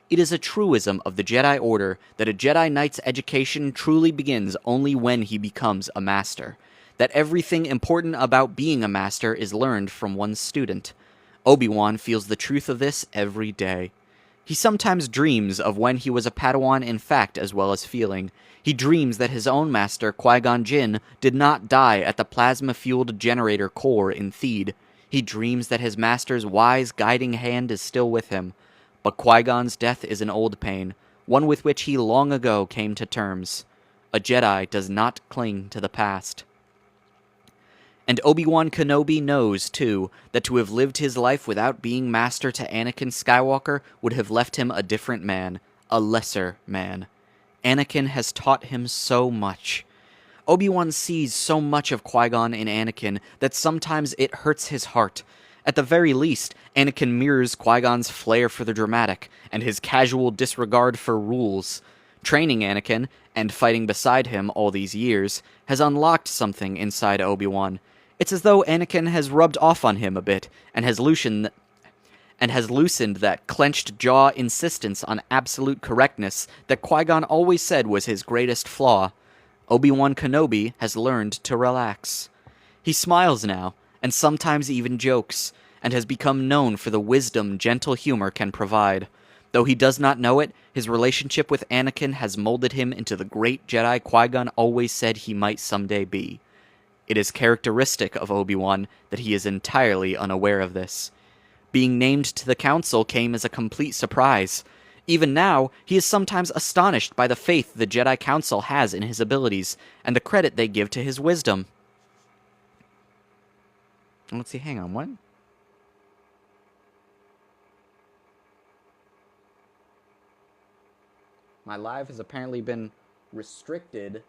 It is a truism of the Jedi Order that a Jedi Knight's education truly begins only when he becomes a master, that everything important about being a master is learned from one's student. Obi-Wan feels the truth of this every day. He sometimes dreams of when he was a Padawan in fact as well as feeling. He dreams that his own master, Qui-Gon Jinn, did not die at the plasma-fueled generator core in Theed. He dreams that his master's wise guiding hand is still with him. But Qui-Gon's death is an old pain, one with which he long ago came to terms. A Jedi does not cling to the past. And Obi-Wan Kenobi knows, too, that to have lived his life without being master to Anakin Skywalker would have left him a different man, a lesser man. Anakin has taught him so much. Obi-Wan sees so much of Qui-Gon in Anakin that sometimes it hurts his heart. At the very least, Anakin mirrors Qui-Gon's flair for the dramatic, and his casual disregard for rules. Training Anakin, and fighting beside him all these years, has unlocked something inside Obi-Wan. It's as though Anakin has rubbed off on him a bit, and has loosened that clenched jaw insistence on absolute correctness that Qui-Gon always said was his greatest flaw. Obi-Wan Kenobi has learned to relax. He smiles now, and sometimes even jokes, and has become known for the wisdom gentle humor can provide. Though he does not know it, his relationship with Anakin has molded him into the great Jedi Qui-Gon always said he might someday be. It is characteristic of Obi-Wan that he is entirely unaware of this. Being named to the Council came as a complete surprise. Even now, he is sometimes astonished by the faith the Jedi Council has in his abilities, and the credit they give to his wisdom. Let's see, hang on, what? My live has apparently been restricted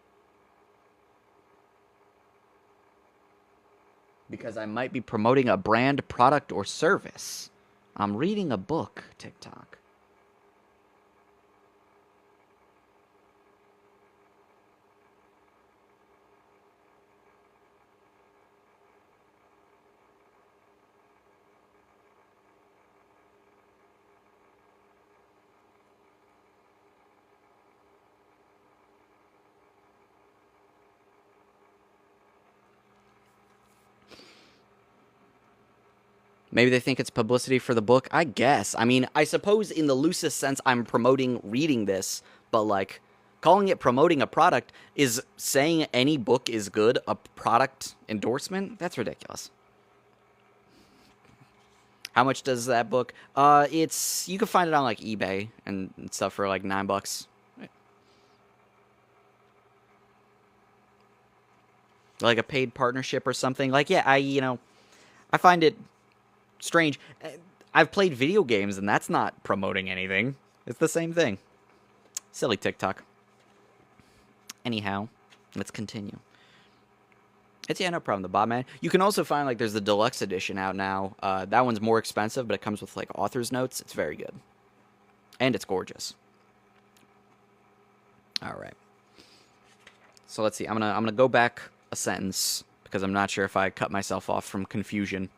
because I might be promoting a brand, product, or service. I'm reading a book, TikTok. Maybe they think it's publicity for the book. I guess. I mean, I suppose in the loosest sense, I'm promoting reading this, but like calling it promoting a product is saying any book is good a product endorsement? That's ridiculous. How much does that book? It's you can find it on like eBay and stuff for like $9. Like a paid partnership or something. Like yeah, I find it strange. I've played video games and that's not promoting anything. It's the same thing. Silly TikTok. Anyhow, let's continue. It's no problem. The Botman. You can also find like there's the deluxe edition out now. That one's more expensive, but it comes with like author's notes. It's very good, and it's gorgeous. All right. So let's see. I'm gonna go back a sentence because I'm not sure if I cut myself off from confusion.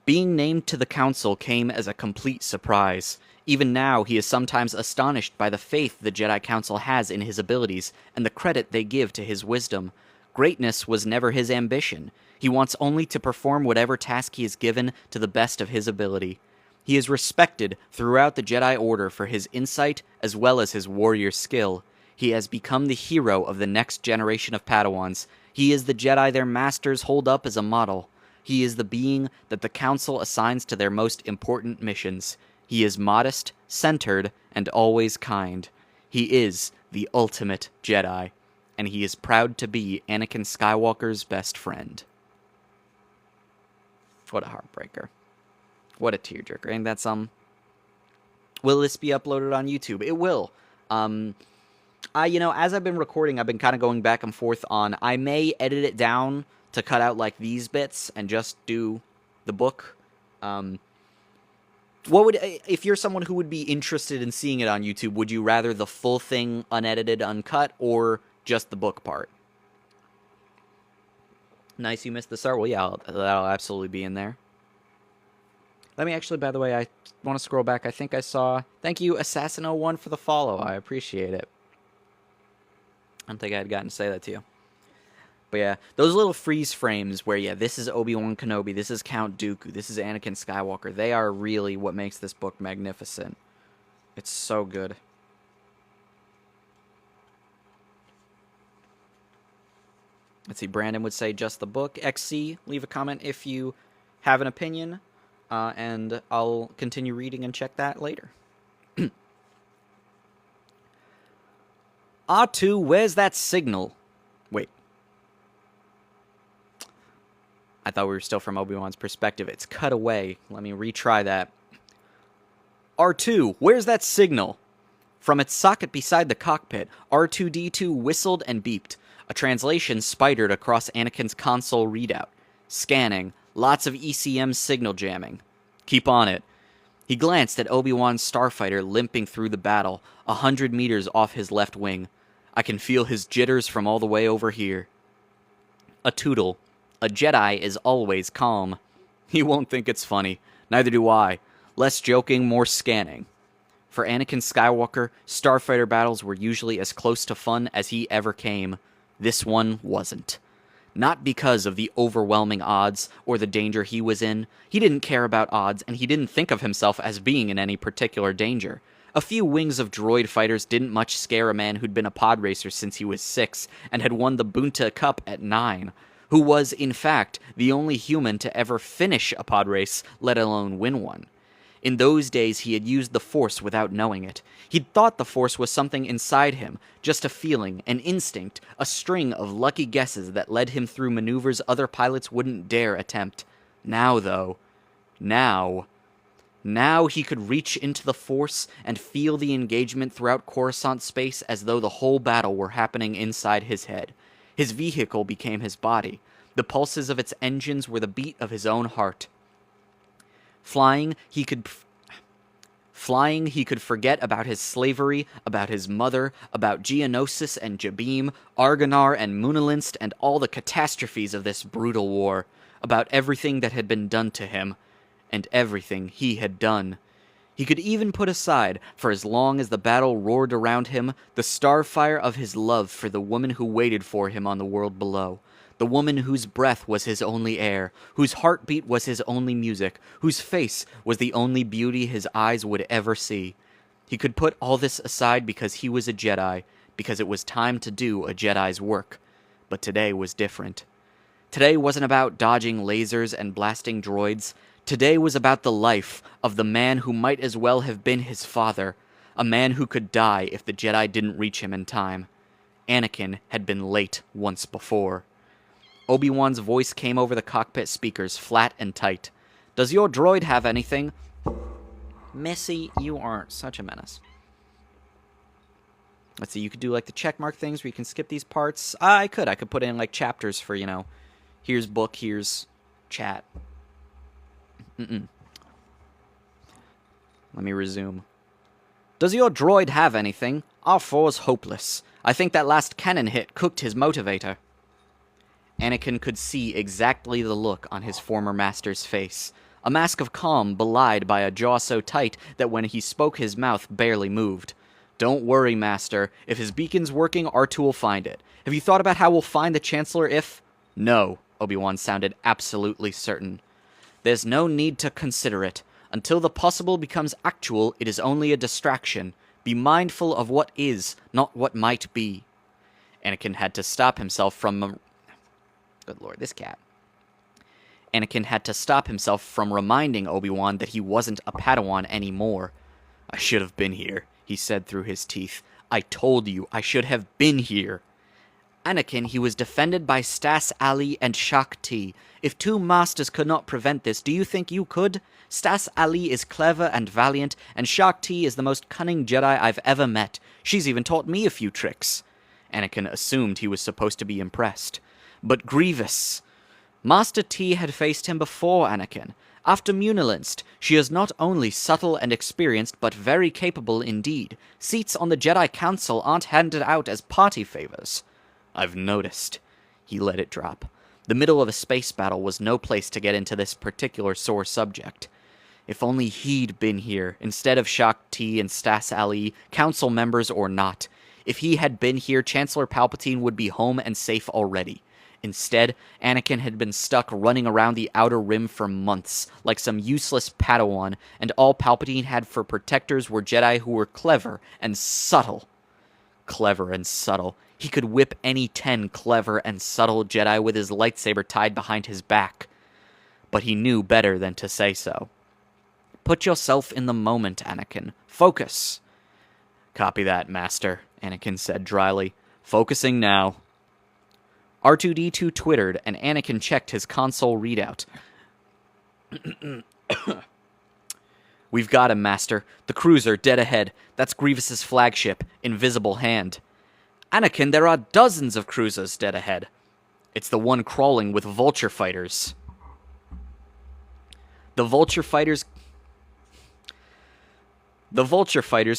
Being named to the council came as a complete surprise. Even now, he is sometimes astonished by the faith the Jedi Council has in his abilities and the credit they give to his wisdom. Greatness was never his ambition. He wants only to perform whatever task he is given to the best of his ability. He is respected throughout the Jedi Order for his insight as well as his warrior skill. He has become the hero of the next generation of Padawans. He is the Jedi their masters hold up as a model. He is the being that the Council assigns to their most important missions. He is modest, centered, and always kind. He is the ultimate Jedi, and he is proud to be Anakin Skywalker's best friend. What a heartbreaker. What a tearjerker. Ain't that some? Will this be uploaded on YouTube? It will. As I've been recording, I've been kind of going back and forth on, I may edit it down to cut out like these bits and just do the book. If you're someone who would be interested in seeing it on YouTube, would you rather the full thing unedited, uncut, or just the book part? Nice, you missed the start. Well, yeah, that'll absolutely be in there. Let me actually, by the way, I want to scroll back. I think I saw, thank you, Assassin01 for the follow. I appreciate it. I don't think I had gotten to say that to you. But yeah, those little freeze frames where, yeah, this is Obi-Wan Kenobi, this is Count Dooku, this is Anakin Skywalker, they are really what makes this book magnificent. It's so good. Let's see, Brandon would say just the book. XC, leave a comment if you have an opinion, and I'll continue reading and check that later. R2, where's that signal? Wait. I thought we were still from Obi-Wan's perspective. It's cut away. Let me retry that. R2, where's that signal? From its socket beside the cockpit, R2-D2 whistled and beeped. A translation spidered across Anakin's console readout. Scanning. Lots of ECM signal jamming. Keep on it. He glanced at Obi-Wan's starfighter limping through the battle, 100 meters off his left wing. I can feel his jitters from all the way over here. A tootle. A Jedi is always calm. He won't think it's funny. Neither do I. Less joking, more scanning. For Anakin Skywalker, starfighter battles were usually as close to fun as he ever came. This one wasn't. Not because of the overwhelming odds or the danger he was in. He didn't care about odds, and he didn't think of himself as being in any particular danger. A few wings of droid fighters didn't much scare a man who'd been a pod racer since he was 6 and had won the Bunta Cup at 9. Who was, in fact, the only human to ever finish a pod race, let alone win one. In those days, he had used the Force without knowing it. He'd thought the Force was something inside him, just a feeling, an instinct, a string of lucky guesses that led him through maneuvers other pilots wouldn't dare attempt. Now, though, now he could reach into the Force and feel the engagement throughout Coruscant space as though the whole battle were happening inside his head. His vehicle became his body. The pulses of its engines were the beat of his own heart. Flying, he could forget about his slavery, about his mother, about Geonosis and Jabim, Argonar and Munalinst, and all the catastrophes of this brutal war, about everything that had been done to him, and everything he had done. He could even put aside, for as long as the battle roared around him, the starfire of his love for the woman who waited for him on the world below, The woman whose breath was his only air, whose heartbeat was his only music, whose face was the only beauty his eyes would ever see. He could put all this aside because he was a Jedi, because it was time to do a Jedi's work. But today was different. Today wasn't about dodging lasers and blasting droids. Today was about the life of the man who might as well have been his father, a man who could die if the Jedi didn't reach him in time. Anakin had been late once before. Obi-Wan's voice came over the cockpit speakers, flat and tight. "Does your droid have anything?" "Missy, you aren't such a menace." Let's see, you could do like the checkmark things where you can skip these parts. I could put in like chapters for, here's book, here's chat. Let me resume. "Does your droid have anything? R4's hopeless. I think that last cannon hit cooked his motivator." Anakin could see exactly the look on his former master's face. A mask of calm belied by a jaw so tight that when he spoke his mouth barely moved. "Don't worry, Master. If his beacon's working, R2 will find it. Have you thought about how we'll find the Chancellor if—" "No," Obi-Wan sounded absolutely certain. "There's no need to consider it. Until the possible becomes actual, it is only a distraction. Be mindful of what is, not what might be." Anakin had to stop himself from... Good lord, this cat. Anakin had to stop himself from reminding Obi-Wan that he wasn't a Padawan anymore. "I should have been here," he said through his teeth. "I told you, I should have been here." Anakin, he was defended by Stas Ali and Shak Ti. If two masters could not prevent this, do you think you could? Stas Ali is clever and valiant, and Shak Ti is the most cunning Jedi I've ever met. She's even taught me a few tricks. Anakin assumed he was supposed to be impressed. But Grievous. Master T had faced him before Anakin. After Munilinst, she is not only subtle and experienced, but very capable indeed. Seats on the Jedi Council aren't handed out as party favors. "I've noticed." He let it drop. The middle of a space battle was no place to get into this particular sore subject. If only he'd been here, instead of Shak Ti and Stas Ali, council members or not. If he had been here, Chancellor Palpatine would be home and safe already. Instead, Anakin had been stuck running around the Outer Rim for months, like some useless Padawan, and all Palpatine had for protectors were Jedi who were clever and subtle. Clever and subtle. He could whip any 10 clever and subtle Jedi with his lightsaber tied behind his back. But he knew better than to say so. "Put yourself in the moment, Anakin. Focus." "Copy that, Master," Anakin said dryly. "Focusing now." R2-D2 twittered, and Anakin checked his console readout. "We've got him, Master. The cruiser, dead ahead. That's Grievous's flagship, Invisible Hand." "Anakin, there are dozens of cruisers dead ahead." "It's the one crawling with vulture fighters." The vulture fighters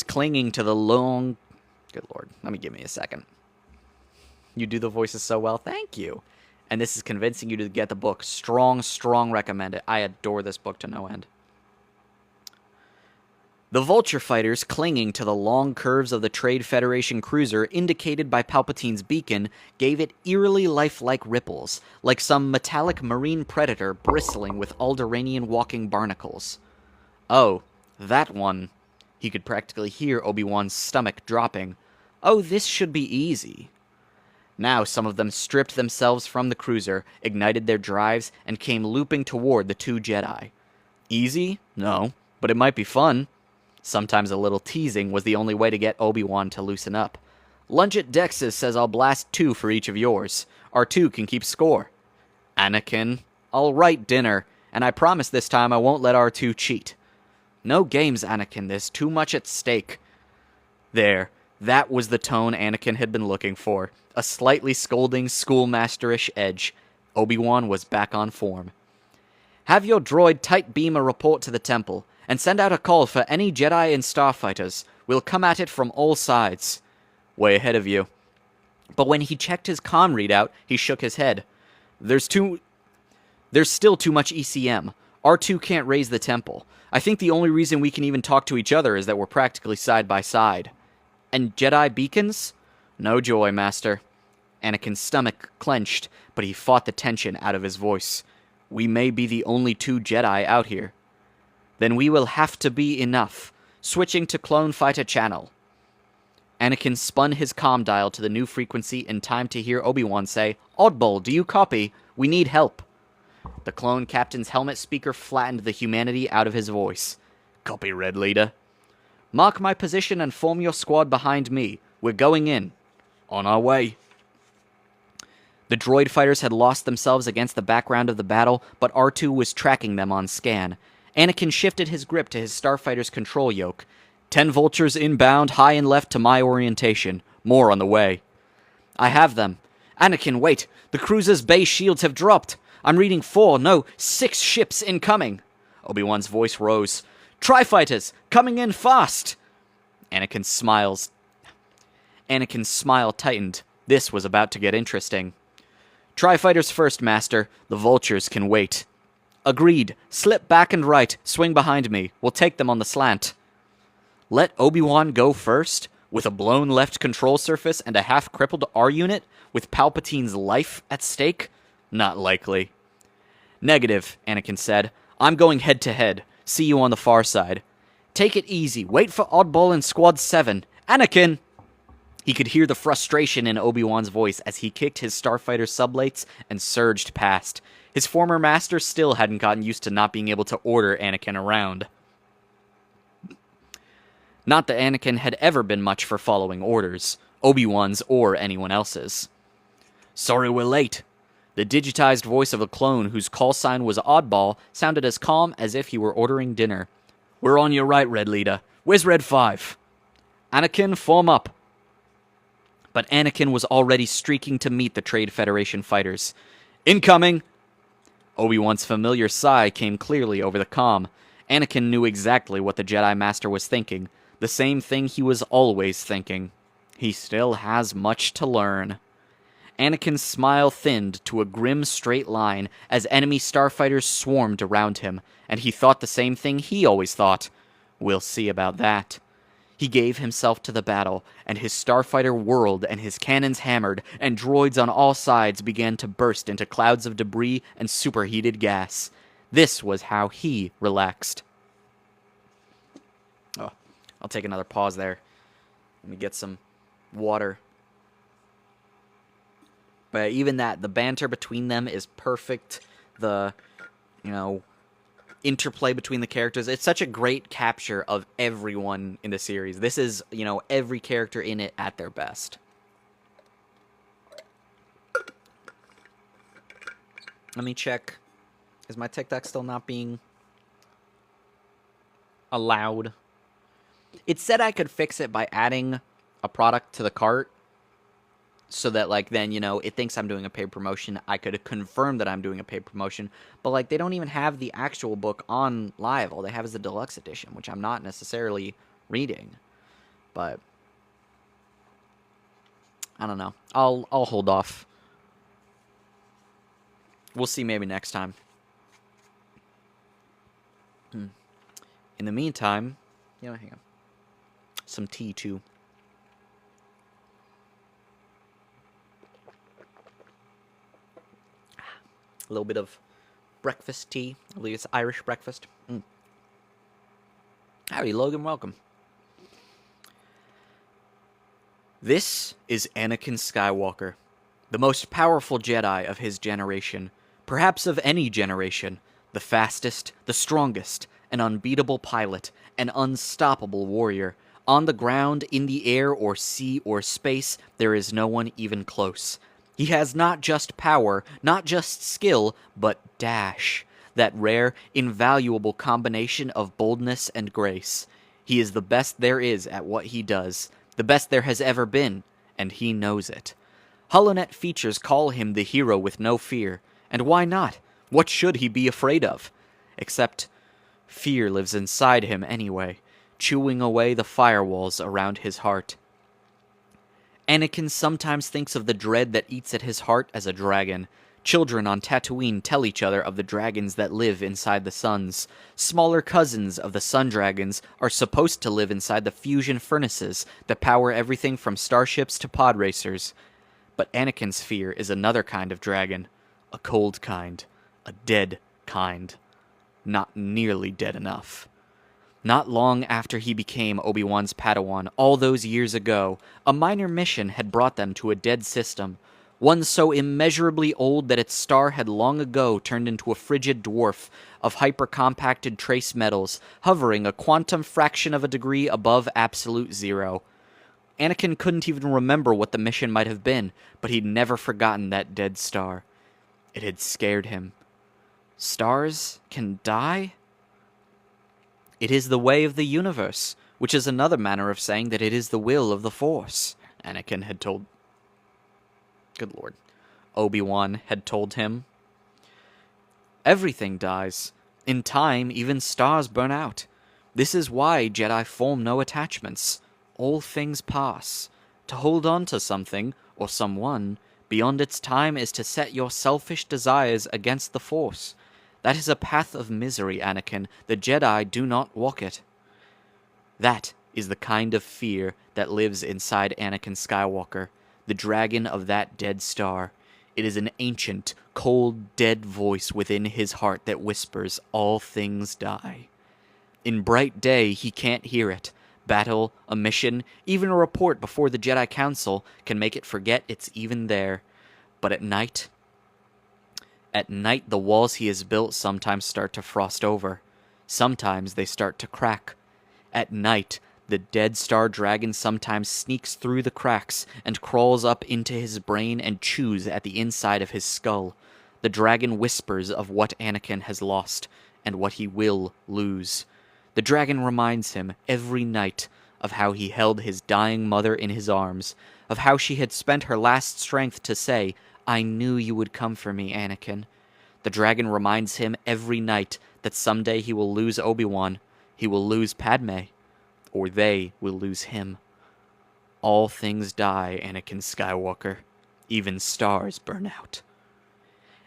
clinging to the long... Good lord, give me a second. You do the voices so well. Thank you. And this is convincing you to get the book. Strong, strong recommend it. I adore this book to no end. The vulture fighters clinging to the long curves of the Trade Federation cruiser indicated by Palpatine's beacon gave it eerily lifelike ripples, like some metallic marine predator bristling with Alderaanian walking barnacles. "Oh, that one." He could practically hear Obi-Wan's stomach dropping. "Oh, this should be easy." Now some of them stripped themselves from the cruiser, ignited their drives, and came looping toward the two Jedi. Easy? No, but it might be fun. Sometimes a little teasing was the only way to get Obi-Wan to loosen up. "Lunch at Dex's says I'll blast 2 for each of yours. R2 can keep score." "Anakin, I'll write dinner, and I promise this time I won't let R2 cheat." "No games, Anakin, there's too much at stake." There, that was the tone Anakin had been looking for. A slightly scolding, schoolmasterish edge. Obi-Wan was back on form. "Have your droid tight beam a report to the temple, and send out a call for any Jedi and starfighters. We'll come at it from all sides." "Way ahead of you." But when he checked his comm readout, he shook his head. There's still too much ECM. R2 can't raise the temple. I think the only reason we can even talk to each other is that we're practically side by side." "And Jedi beacons?" "No joy, Master." Anakin's stomach clenched, but he fought the tension out of his voice. "We may be the only 2 Jedi out here." "Then we will have to be enough. Switching to clone fighter channel." Anakin spun his comm dial to the new frequency in time to hear Obi-Wan say, "Oddball, do you copy? We need help." The clone captain's helmet speaker flattened the humanity out of his voice. "Copy, Red Leader." "Mark my position and form your squad behind me. We're going in." "On our way." The droid fighters had lost themselves against the background of the battle, but R2 was tracking them on scan. Anakin shifted his grip to his starfighter's control yoke. 10 vultures inbound, high and left to my orientation. More on the way. "I have them." "Anakin, wait. The cruiser's base shields have dropped. I'm reading 4, no, 6 ships incoming." Obi-Wan's voice rose. "Tri-fighters, coming in fast." Anakin's smile tightened. This was about to get interesting. "Tri-fighters first, Master. The vultures can wait." "Agreed. Slip back and right. Swing behind me. We'll take them on the slant." Let Obi-Wan go first? With a blown left control surface and a half-crippled R-unit? With Palpatine's life at stake? Not likely. "Negative," Anakin said. "I'm going head-to-head. See you on the far side." "Take it easy. Wait for Oddball in Squad 7. Anakin!" He could hear the frustration in Obi-Wan's voice as he kicked his starfighter sublates and surged past. His former master still hadn't gotten used to not being able to order Anakin around. Not that Anakin had ever been much for following orders, Obi-Wan's or anyone else's. "Sorry we're late." The digitized voice of a clone whose call sign was Oddball sounded as calm as if he were ordering dinner. "We're on your right, Red Leader. Where's Red 5? "Anakin, form up." But Anakin was already streaking to meet the Trade Federation fighters. "Incoming!" Obi-Wan's familiar sigh came clearly over the comm. Anakin knew exactly what the Jedi Master was thinking. The same thing he was always thinking. He still has much to learn. Anakin's smile thinned to a grim straight line as enemy starfighters swarmed around him, and he thought the same thing he always thought. We'll see about that. He gave himself to the battle, and his starfighter whirled and his cannons hammered, and droids on all sides began to burst into clouds of debris and superheated gas. This was how he relaxed. Oh, I'll take another pause there. Let me get some water. But even that, the banter between them is perfect. The, interplay between the characters. It's such a great capture of everyone in the series. This is, every character in it at their best. Let me check. Is my TikTok still not being allowed? It said I could fix it by adding a product to the cart. So that, then, it thinks I'm doing a paid promotion. I could confirm that I'm doing a paid promotion. But, they don't even have the actual book on live. All they have is the deluxe edition, which I'm not necessarily reading. But I don't know. I'll hold off. We'll see maybe next time. In the meantime, hang on. Some tea, too. A little bit of breakfast tea. I believe it's Irish breakfast. Howdy, Logan. Welcome. This is Anakin Skywalker, the most powerful Jedi of his generation, perhaps of any generation, the fastest, the strongest, an unbeatable pilot, an unstoppable warrior. On the ground, in the air, or sea, or space, there is no one even close. He has not just power, not just skill, but dash, that rare, invaluable combination of boldness and grace. He is the best there is at what he does, the best there has ever been, and he knows it. HoloNet features call him the hero with no fear, and why not? What should he be afraid of? Except fear lives inside him anyway, chewing away the firewalls around his heart. Anakin sometimes thinks of the dread that eats at his heart as a dragon. Children on Tatooine tell each other of the dragons that live inside the suns. Smaller cousins of the sun dragons are supposed to live inside the fusion furnaces that power everything from starships to pod racers. But Anakin's fear is another kind of dragon, a cold kind, a dead kind, not nearly dead enough. Not long after he became Obi-Wan's Padawan, all those years ago, a minor mission had brought them to a dead system, one so immeasurably old that its star had long ago turned into a frigid dwarf of hypercompacted trace metals, hovering a quantum fraction of a degree above absolute zero. Anakin couldn't even remember what the mission might have been, but he'd never forgotten that dead star. It had scared him. Stars can die? It is the way of the universe, which is another manner of saying that it is the will of the Force, Anakin had told... Good Lord. Obi-Wan had told him. Everything dies. In time, even stars burn out. This is why Jedi form no attachments. All things pass. To hold on to something, or someone, beyond its time is to set your selfish desires against the Force. That is a path of misery, Anakin. The Jedi do not walk it. That is the kind of fear that lives inside Anakin Skywalker, the dragon of that dead star. It is an ancient, cold, dead voice within his heart that whispers, all things die. In bright day, he can't hear it. Battle, a mission, even a report before the Jedi Council can make it forget it's even there. But at night, the walls he has built sometimes start to frost over. Sometimes they start to crack. At night, the dead star dragon sometimes sneaks through the cracks and crawls up into his brain and chews at the inside of his skull. The dragon whispers of what Anakin has lost and what he will lose. The dragon reminds him every night of how he held his dying mother in his arms, of how she had spent her last strength to say, I knew you would come for me, Anakin. The dragon reminds him every night that someday he will lose Obi-Wan, he will lose Padme, or they will lose him. All things die, Anakin Skywalker. Even stars burn out.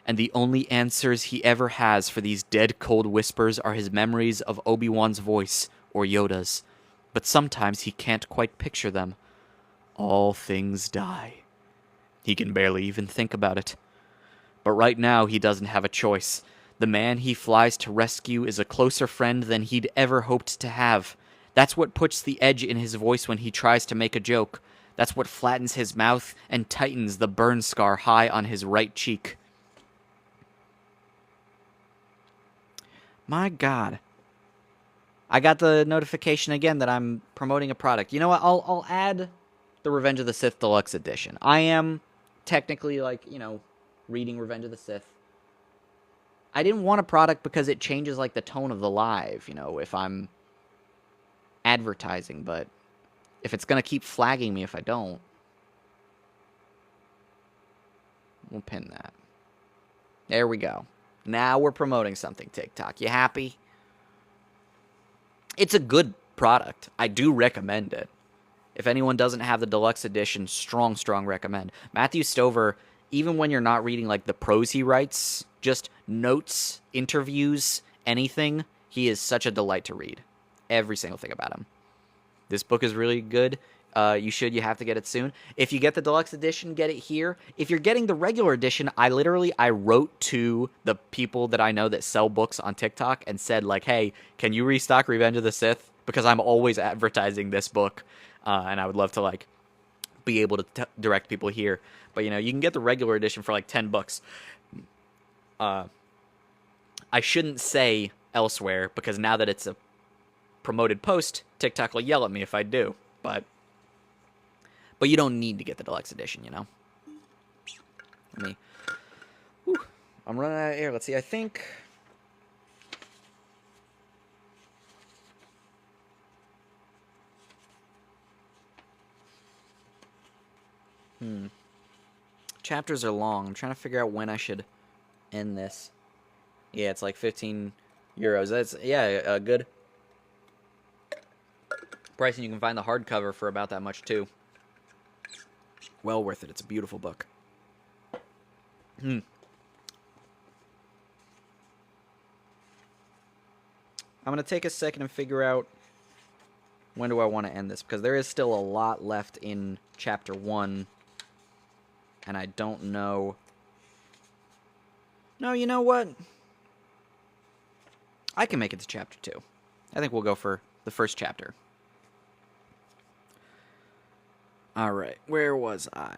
And the only answers he ever has for these dead cold whispers are his memories of Obi-Wan's voice, or Yoda's. But sometimes he can't quite picture them. All things die. He can barely even think about it. But right now he doesn't have a choice. The man he flies to rescue is a closer friend than he'd ever hoped to have. That's what puts the edge in his voice when he tries to make a joke. That's what flattens his mouth and tightens the burn scar high on his right cheek. My God. I got the notification again that I'm promoting a product. You know what? I'll add the Revenge of the Sith Deluxe Edition. I am technically, reading Revenge of the Sith. I didn't want a product because it changes, the tone of the live, if I'm advertising, but if it's going to keep flagging me if I don't, we'll pin that. There we go. Now we're promoting something, TikTok. You happy? It's a good product. I do recommend it. If anyone doesn't have the deluxe edition, strong recommend. Matthew Stover, even when you're not reading the prose he writes, just notes, interviews, anything, he is such a delight to read. Every single thing about him. This book is really good. You have to get it soon. If you get the deluxe edition, get it here. If you're getting the regular edition, I wrote to the people that I know that sell books on TikTok and said, hey, can you restock Revenge of the Sith? Because I'm always advertising this book, and I would love to, be able to direct people here. But, you can get the regular edition for, $10. I shouldn't say elsewhere, because now that it's a promoted post, TikTok will yell at me if I do. But you don't need to get the deluxe edition, I'm running out of air. Let's see. I think chapters are long. I'm trying to figure out when I should end this. Yeah, it's 15 euros. That's a good price, and you can find the hardcover for about that much too. Well worth it. It's a beautiful book. I'm going to take a second and figure out when do I want to end this, because there is still a lot left in Chapter 1. and I don't know... No, you know what? I can make it to chapter 2. I think we'll go for the first chapter. Alright, where was I?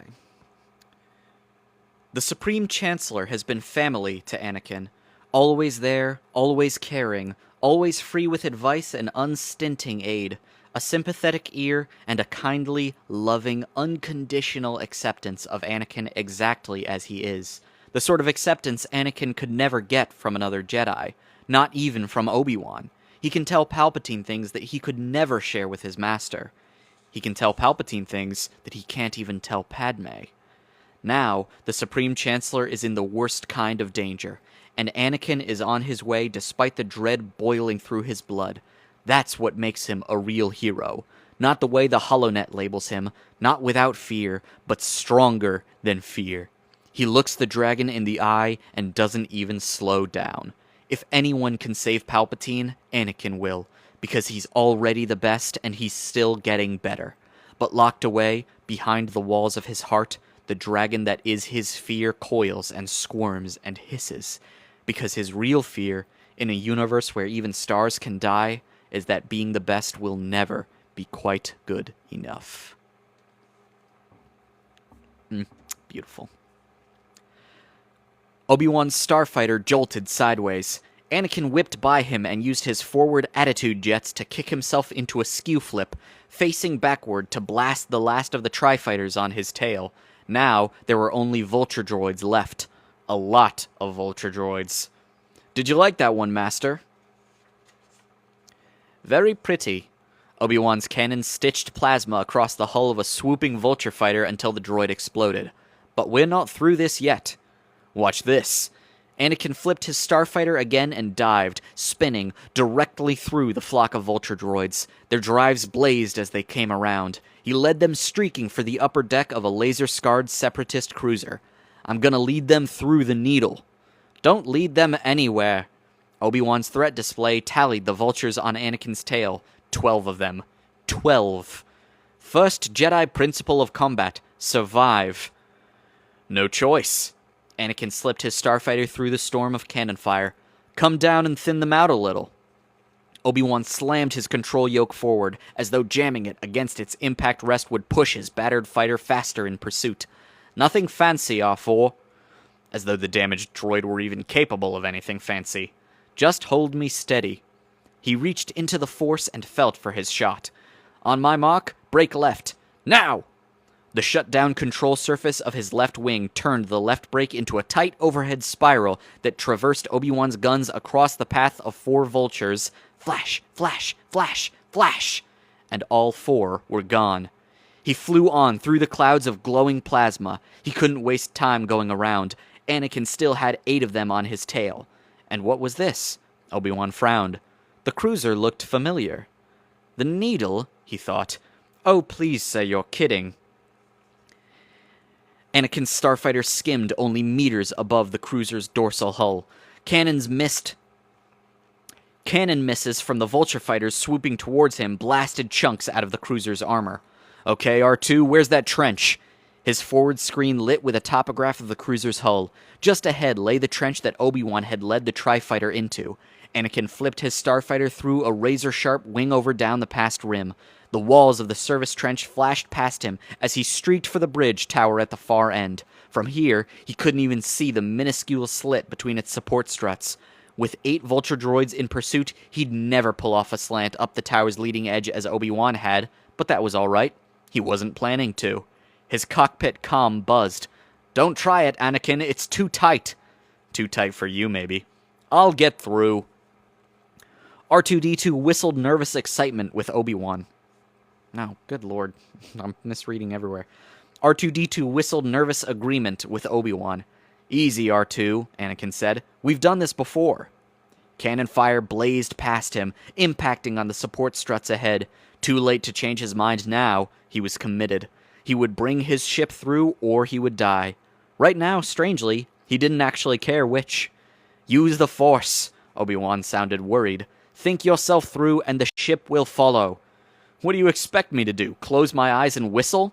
The Supreme Chancellor has been family to Anakin. Always there, always caring, always free with advice and unstinting aid. A sympathetic ear and a kindly, loving, unconditional acceptance of Anakin exactly as he is. The sort of acceptance Anakin could never get from another Jedi. Not even from Obi-Wan. He can tell Palpatine things that he could never share with his master. He can tell Palpatine things that he can't even tell Padme. Now, the Supreme Chancellor is in the worst kind of danger, and Anakin is on his way despite the dread boiling through his blood. That's what makes him a real hero. Not the way the HoloNet labels him, not without fear, but stronger than fear. He looks the dragon in the eye and doesn't even slow down. If anyone can save Palpatine, Anakin will, because he's already the best and he's still getting better. But locked away, behind the walls of his heart, the dragon that is his fear coils and squirms and hisses. Because his real fear, in a universe where even stars can die, is that being the best will never be quite good enough. Beautiful. Obi-Wan's starfighter jolted sideways. Anakin whipped by him and used his forward attitude jets to kick himself into a skew flip, facing backward to blast the last of the tri-fighters on his tail. Now, there were only vulture droids left. A lot of vulture droids. Did you like that one, Master? Very pretty. Obi-Wan's cannon stitched plasma across the hull of a swooping vulture fighter until the droid exploded. But we're not through this yet. Watch this. Anakin flipped his starfighter again and dived, spinning, directly through the flock of vulture droids. Their drives blazed as they came around. He led them streaking for the upper deck of a laser-scarred separatist cruiser. I'm gonna lead them through the needle. Don't lead them anywhere. Obi-Wan's threat display tallied the vultures on Anakin's tail. 12 of them. 12. First Jedi principle of combat. Survive. No choice. Anakin slipped his starfighter through the storm of cannon fire. Come down and thin them out a little. Obi-Wan slammed his control yoke forward, as though jamming it against its impact rest would push his battered fighter faster in pursuit. Nothing fancy, R4. As though the damaged droid were even capable of anything fancy. Just hold me steady. He reached into the Force and felt for his shot. On my mark, brake left. Now! The shutdown control surface of his left wing turned the left brake into a tight overhead spiral that traversed Obi-Wan's guns across the path of 4 vultures. Flash, flash, flash, flash! And all 4 were gone. He flew on through the clouds of glowing plasma. He couldn't waste time going around. Anakin still had 8 of them on his tail. And what was this? Obi-Wan frowned. The cruiser looked familiar. The needle, he thought. Oh, please say you're kidding. Anakin's starfighter skimmed only meters above the cruiser's dorsal hull. Cannon misses from the vulture fighters swooping towards him blasted chunks out of the cruiser's armor. Okay, R2, where's that trench? His forward screen lit with a topograph of the cruiser's hull. Just ahead lay the trench that Obi-Wan had led the tri-fighter into. Anakin flipped his starfighter through a razor-sharp wing-over down the past rim. The walls of the service trench flashed past him as he streaked for the bridge tower at the far end. From here, he couldn't even see the minuscule slit between its support struts. With 8 vulture droids in pursuit, he'd never pull off a slant up the tower's leading edge as Obi-Wan had, but that was all right. He wasn't planning to. His cockpit comm buzzed. Don't try it, Anakin, it's too tight. Too tight for you, maybe. I'll get through. R2-D2 whistled nervous excitement with Obi-Wan. No, good lord. I'm misreading everywhere. R2-D2 whistled nervous agreement with Obi-Wan. Easy, R2, Anakin said. We've done this before. Cannon fire blazed past him, impacting on the support struts ahead. Too late to change his mind now. He was committed. He would bring his ship through, or he would die. Right now, strangely, he didn't actually care which. Use the Force, Obi-Wan sounded worried. Think yourself through, and the ship will follow. What do you expect me to do, close my eyes and whistle?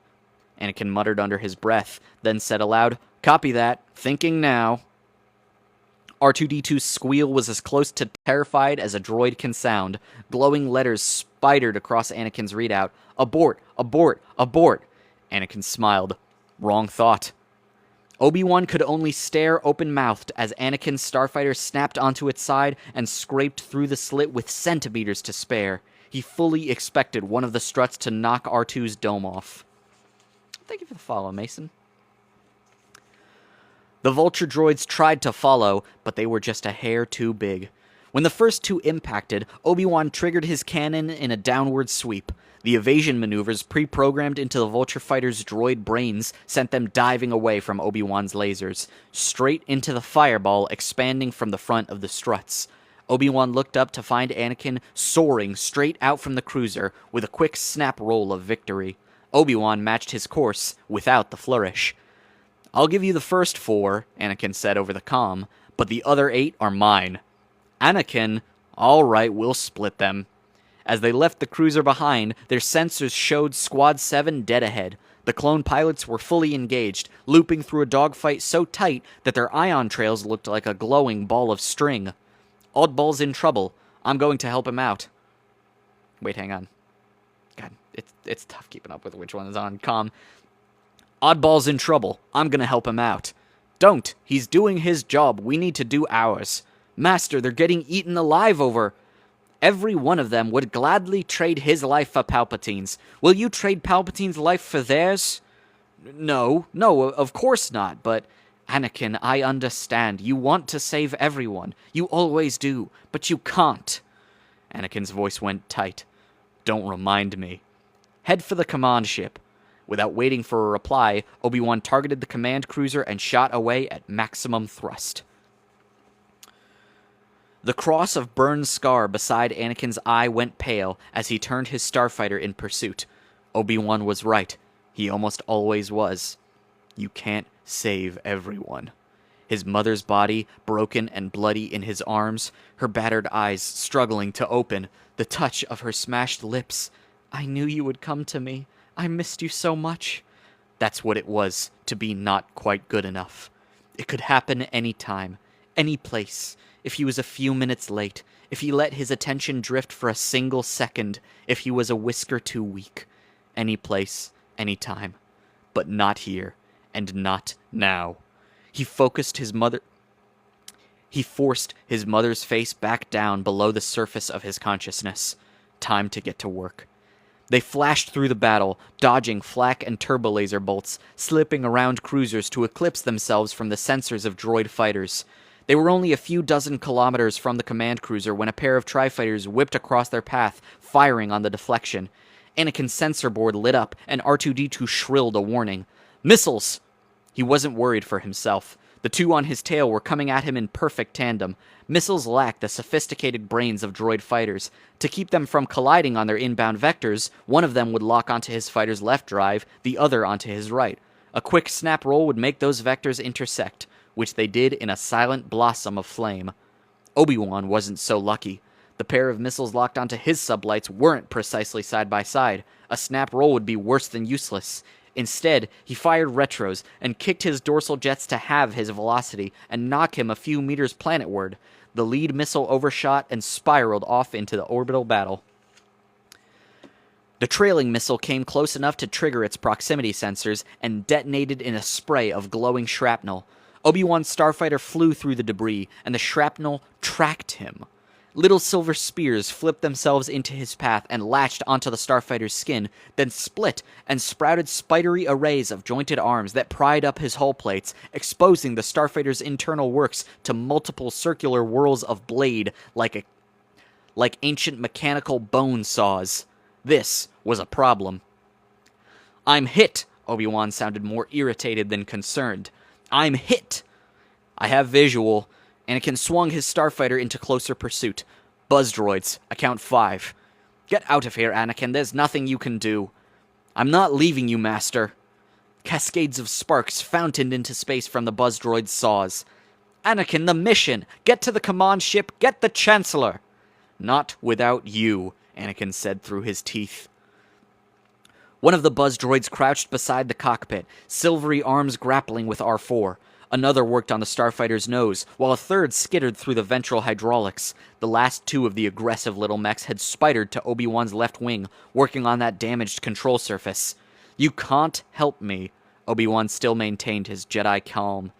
Anakin muttered under his breath, then said aloud, "Copy that. Thinking now." R2-D2's squeal was as close to terrified as a droid can sound. Glowing letters spidered across Anakin's readout. "Abort! Abort! Abort!" Anakin smiled. Wrong thought. Obi-Wan could only stare open-mouthed as Anakin's starfighter snapped onto its side and scraped through the slit with centimeters to spare. He fully expected one of the struts to knock R2's dome off. Thank you for the follow, Mason. The vulture droids tried to follow, but they were just a hair too big. When the first two impacted, Obi-Wan triggered his cannon in a downward sweep. The evasion maneuvers pre-programmed into the vulture fighters' droid brains sent them diving away from Obi-Wan's lasers, straight into the fireball expanding from the front of the struts. Obi-Wan looked up to find Anakin soaring straight out from the cruiser with a quick snap roll of victory. Obi-Wan matched his course without the flourish. "I'll give you the first 4, Anakin said over the comm, "but the other 8 are mine." Anakin, "All right, we'll split them." As they left the cruiser behind, their sensors showed Squad 7 dead ahead. The clone pilots were fully engaged, looping through a dogfight so tight that their ion trails looked like a glowing ball of string. "Oddball's in trouble. I'm going to help him out." Wait, hang on. God, it's tough keeping up with which one is on comm. "Oddball's in trouble. I'm gonna help him out." "Don't. He's doing his job. We need to do ours." "Master, they're getting eaten alive over." "Every one of them would gladly trade his life for Palpatine's. Will you trade Palpatine's life for theirs?" No, of course not, but..." "Anakin, I understand. You want to save everyone. You always do, but you can't." Anakin's voice went tight. "Don't remind me." "Head for the command ship." Without waiting for a reply, Obi-Wan targeted the command cruiser and shot away at maximum thrust. The cross of burned scar beside Anakin's eye went pale as he turned his starfighter in pursuit. Obi-Wan was right. He almost always was. You can't save everyone. His mother's body, broken and bloody in his arms, her battered eyes struggling to open, the touch of her smashed lips. "I knew you would come to me. I missed you so much." That's what it was, to be not quite good enough. It could happen any time, any place. If he was a few minutes late, if he let his attention drift for a single second, if he was a whisker too weak. Any place, any time. But not here, and not now. He forced his mother's face back down below the surface of his consciousness. Time to get to work. They flashed through the battle, dodging flak and turbolaser bolts, slipping around cruisers to eclipse themselves from the sensors of droid fighters. They were only a few dozen kilometers from the command cruiser when a pair of tri-fighters whipped across their path, firing on the deflection. Anakin's sensor board lit up, and R2-D2 shrilled a warning. "Missiles!" He wasn't worried for himself. The two on his tail were coming at him in perfect tandem. Missiles lack the sophisticated brains of droid fighters. To keep them from colliding on their inbound vectors, one of them would lock onto his fighter's left drive, the other onto his right. A quick snap roll would make those vectors intersect, which they did in a silent blossom of flame. Obi-Wan wasn't so lucky. The pair of missiles locked onto his sublights weren't precisely side by side. A snap roll would be worse than useless. Instead, he fired retros and kicked his dorsal jets to halve his velocity and knock him a few meters planetward. The lead missile overshot and spiraled off into the orbital battle. The trailing missile came close enough to trigger its proximity sensors and detonated in a spray of glowing shrapnel. Obi-Wan's starfighter flew through the debris, and the shrapnel tracked him. Little silver spears flipped themselves into his path and latched onto the starfighter's skin, then split and sprouted spidery arrays of jointed arms that pried up his hull plates, exposing the starfighter's internal works to multiple circular whorls of blade like ancient mechanical bone saws. This was a problem. "I'm hit!" Obi-Wan sounded more irritated than concerned. "I'm hit!" "I have visual." Anakin swung his starfighter into closer pursuit. "Buzz droids, I count 5. "Get out of here, Anakin. There's nothing you can do." "I'm not leaving you, Master." Cascades of sparks fountained into space from the buzz droid's saws. "Anakin, the mission! Get to the command ship! Get the Chancellor!" "Not without you," Anakin said through his teeth. One of the buzz droids crouched beside the cockpit, silvery arms grappling with R4. Another worked on the starfighter's nose, while a third skittered through the ventral hydraulics. The last two of the aggressive little mechs had spidered to Obi-Wan's left wing, working on that damaged control surface. "You can't help me," Obi-Wan still maintained his Jedi calm.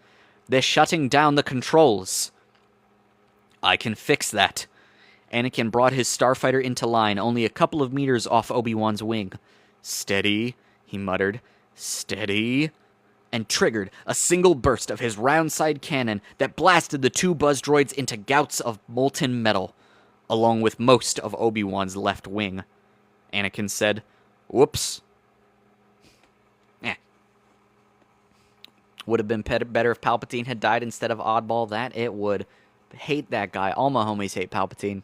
"They're shutting down the controls." "I can fix that." Anakin brought his starfighter into line only a couple of meters off Obi-Wan's wing. "Steady," he muttered. "Steady," and triggered a single burst of his round-side cannon that blasted the two buzz droids into gouts of molten metal, along with most of Obi-Wan's left wing. Anakin said, "Whoops." Would have been better if Palpatine had died instead of Oddball. That it would. Hate that guy. All my homies hate Palpatine.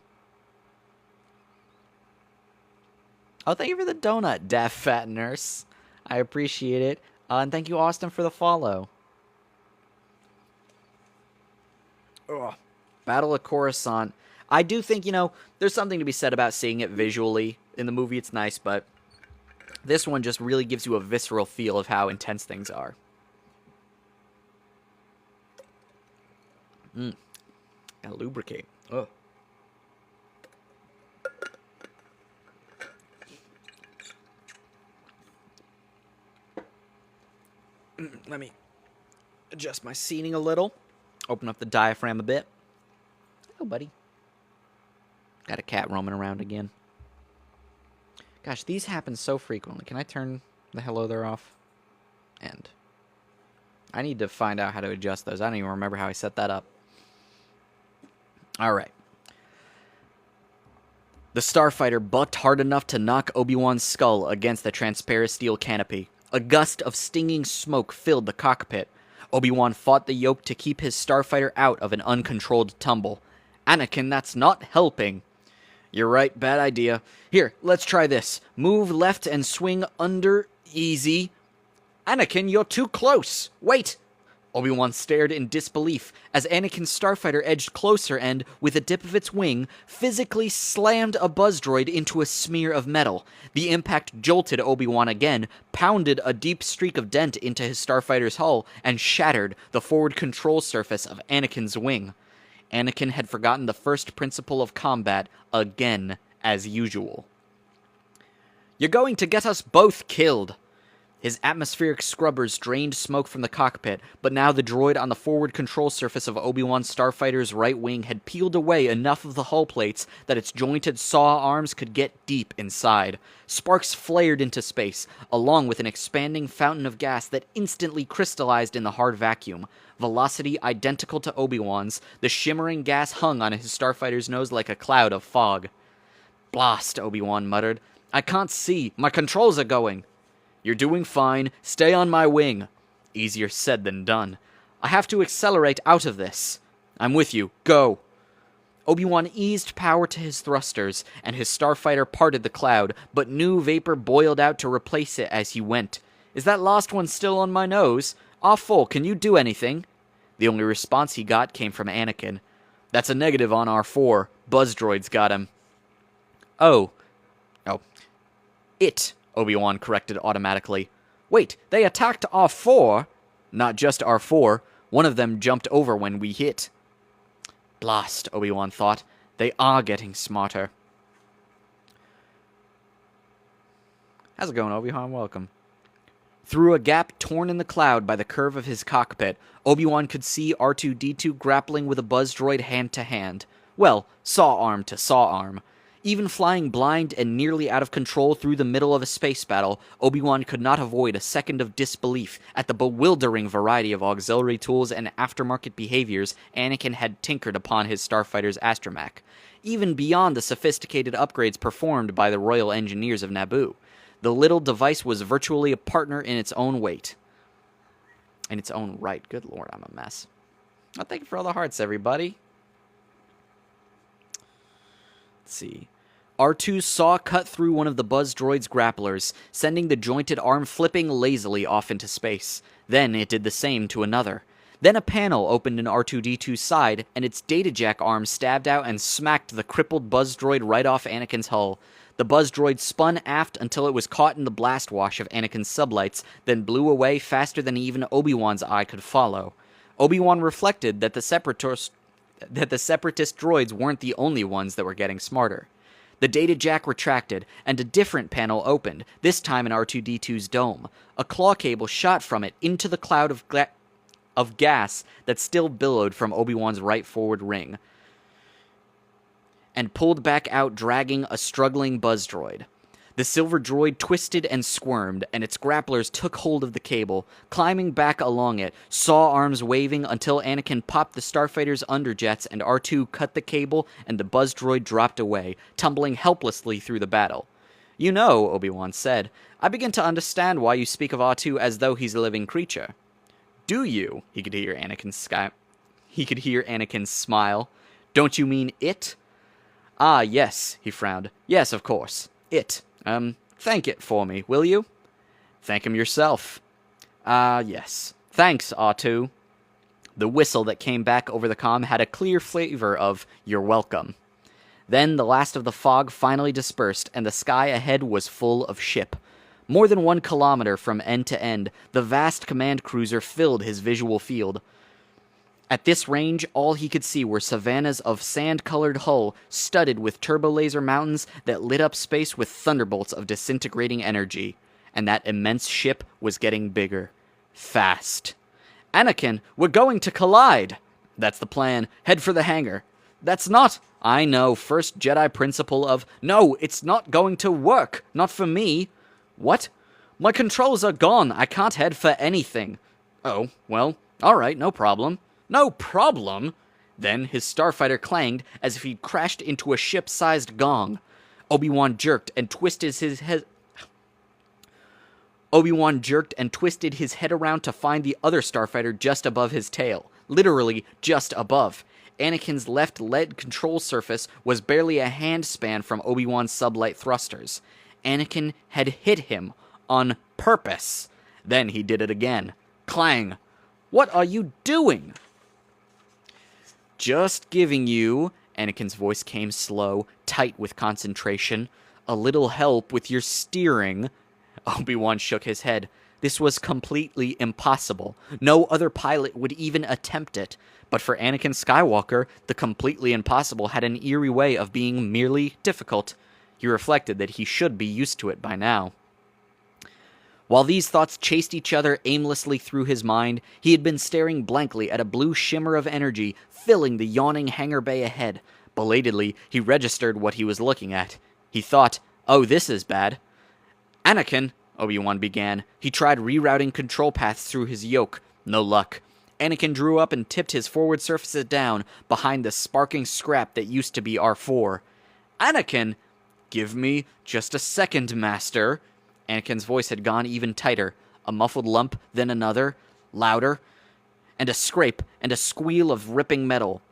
Oh, thank you for the donut, Daft Fat Nurse. I appreciate it. And thank you, Austin, for the follow. Ugh. Battle of Coruscant. I do think, there's something to be said about seeing it visually. In the movie, it's nice, but this one just really gives you a visceral feel of how intense things are. Gotta lubricate. Ugh. Let me adjust my seating a little. Open up the diaphragm a bit. Oh, buddy. Got a cat roaming around again. Gosh, these happen so frequently. Can I turn the hello there off? And I need to find out how to adjust those. I don't even remember how I set that up. All right. The starfighter bucked hard enough to knock Obi-Wan's skull against the transparent steel canopy. A gust of stinging smoke filled the cockpit. Obi-Wan fought the yoke to keep his starfighter out of an uncontrolled tumble. "Anakin, that's not helping." "You're right, bad idea. Here, let's try this. Move left and swing under. Easy." "Anakin, you're too close. Wait." Obi-Wan stared in disbelief as Anakin's starfighter edged closer and, with a dip of its wing, physically slammed a buzz droid into a smear of metal. The impact jolted Obi-Wan again, pounded a deep streak of dent into his starfighter's hull, and shattered the forward control surface of Anakin's wing. Anakin had forgotten the first principle of combat again, as usual. "You're going to get us both killed." His atmospheric scrubbers drained smoke from the cockpit, but now the droid on the forward control surface of Obi-Wan's starfighter's right wing had peeled away enough of the hull plates that its jointed saw arms could get deep inside. Sparks flared into space, along with an expanding fountain of gas that instantly crystallized in the hard vacuum. Velocity identical to Obi-Wan's, the shimmering gas hung on his starfighter's nose like a cloud of fog. "Blast," Obi-Wan muttered. "I can't see. My controls are going." "You're doing fine. Stay on my wing." Easier said than done. "I have to accelerate out of this." "I'm with you. Go." Obi-Wan eased power to his thrusters, and his starfighter parted the cloud, but new vapor boiled out to replace it as he went. "Is that last one still on my nose? R4, can you do anything?" The only response he got came from Anakin. "That's a negative on R4. Buzz droids got him." Oh. It, Obi-Wan corrected automatically. "Wait, they attacked R4? "Not just R4. One of them jumped over when we hit." Blast, Obi-Wan thought. They are getting smarter. How's it going, Obi-Wan? Welcome. Through a gap torn in the cloud by the curve of his cockpit, Obi-Wan could see R2-D2 grappling with a buzz droid hand to hand. Well, saw arm to saw arm. Even flying blind and nearly out of control through the middle of a space battle, Obi-Wan could not avoid a second of disbelief at the bewildering variety of auxiliary tools and aftermarket behaviors Anakin had tinkered upon his starfighter's astromech, even beyond the sophisticated upgrades performed by the royal engineers of Naboo. The little device was virtually a partner in its own weight. In its own right. Good lord, I'm a mess. Well, thank you for all the hearts, everybody. Let's see. R2's saw cut through one of the buzz droid's grapplers, sending the jointed arm flipping lazily off into space. Then it did the same to another. Then a panel opened in R2-D2's side, and its data jack arm stabbed out and smacked the crippled buzz droid right off Anakin's hull. The buzz droid spun aft until it was caught in the blast wash of Anakin's sublights, then blew away faster than even Obi-Wan's eye could follow. Obi-Wan reflected that the separatist droids weren't the only ones that were getting smarter. The data jack retracted, and a different panel opened, this time in R2-D2's dome. A claw cable shot from it into the cloud of gas that still billowed from Obi-Wan's right forward ring, and pulled back out, dragging a struggling buzz droid. The silver droid twisted and squirmed, and its grapplers took hold of the cable, climbing back along it, saw arms waving until Anakin popped the starfighter's underjets and R2 cut the cable and the buzz droid dropped away, tumbling helplessly through the battle. "You know," Obi-Wan said, "I begin to understand why you speak of R2 as though he's a living creature." "Do you?" He could hear Anakin smile. "Don't you mean it?" "Ah, yes," he frowned. "Yes, of course. It. Thank it for me, will you?" "Thank him yourself." Yes. "Thanks, R2. The whistle that came back over the comm had a clear flavor of, "You're welcome." Then the last of the fog finally dispersed, and the sky ahead was full of ship. More than 1 kilometer from end to end, the vast command cruiser filled his visual field. At this range, all he could see were savannas of sand-colored hull studded with turbolaser mountains that lit up space with thunderbolts of disintegrating energy. And that immense ship was getting bigger. Fast. "Anakin, we're going to collide!" "That's the plan. Head for the hangar." "That's not—" "I know, first Jedi principle of, no, it's not going to work. Not for me." "What?" "My controls are gone. I can't head for anything." "Oh, well, all right, no problem." "No problem?" Then his starfighter clanged as if he'd crashed into a ship-sized gong. Obi-Wan jerked and twisted his head around to find the other starfighter just above his tail. Literally, just above. Anakin's left leg control surface was barely a hand span from Obi-Wan's sublight thrusters. Anakin had hit him on purpose. Then he did it again. Clang. "What are you doing?" "Just giving you," Anakin's voice came slow, tight with concentration, "a little help with your steering." Obi-Wan shook his head. This was completely impossible. No other pilot would even attempt it. But for Anakin Skywalker, the completely impossible had an eerie way of being merely difficult. He reflected that he should be used to it by now. While these thoughts chased each other aimlessly through his mind, he had been staring blankly at a blue shimmer of energy filling the yawning hangar bay ahead. Belatedly, he registered what he was looking at. He thought, "Oh, this is bad." "Anakin," Obi-Wan began. He tried rerouting control paths through his yoke. No luck. Anakin drew up and tipped his forward surfaces down behind the sparking scrap that used to be R4. "Anakin!" "Give me just a second, Master." Anakin's voice had gone even tighter. A muffled lump, then another, louder, and a scrape and a squeal of ripping metal.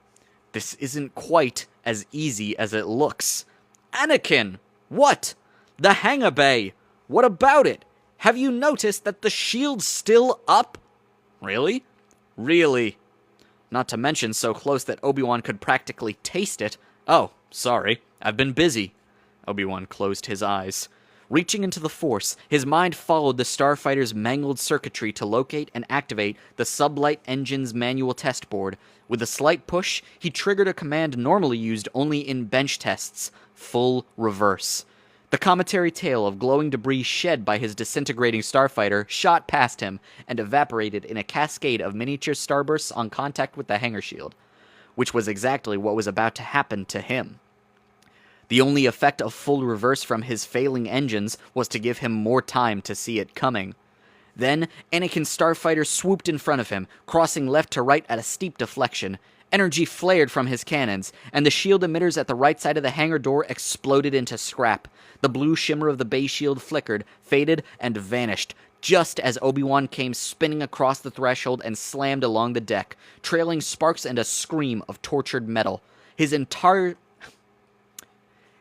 "This isn't quite as easy as it looks." "Anakin!" "What?" "The hangar bay." "What about it?" "Have you noticed that the shield's still up?" "Really?" "Really." Not to mention so close that Obi-Wan could practically taste it. "Oh, sorry. I've been busy." Obi-Wan closed his eyes. Reaching into the Force, his mind followed the starfighter's mangled circuitry to locate and activate the sublight engine's manual test board. With a slight push, he triggered a command normally used only in bench tests: full reverse. The cometary tail of glowing debris shed by his disintegrating starfighter shot past him and evaporated in a cascade of miniature starbursts on contact with the hangar shield, which was exactly what was about to happen to him. The only effect of full reverse from his failing engines was to give him more time to see it coming. Then, Anakin's starfighter swooped in front of him, crossing left to right at a steep deflection. Energy flared from his cannons, and the shield emitters at the right side of the hangar door exploded into scrap. The blue shimmer of the bay shield flickered, faded, and vanished, just as Obi-Wan came spinning across the threshold and slammed along the deck, trailing sparks and a scream of tortured metal. His entire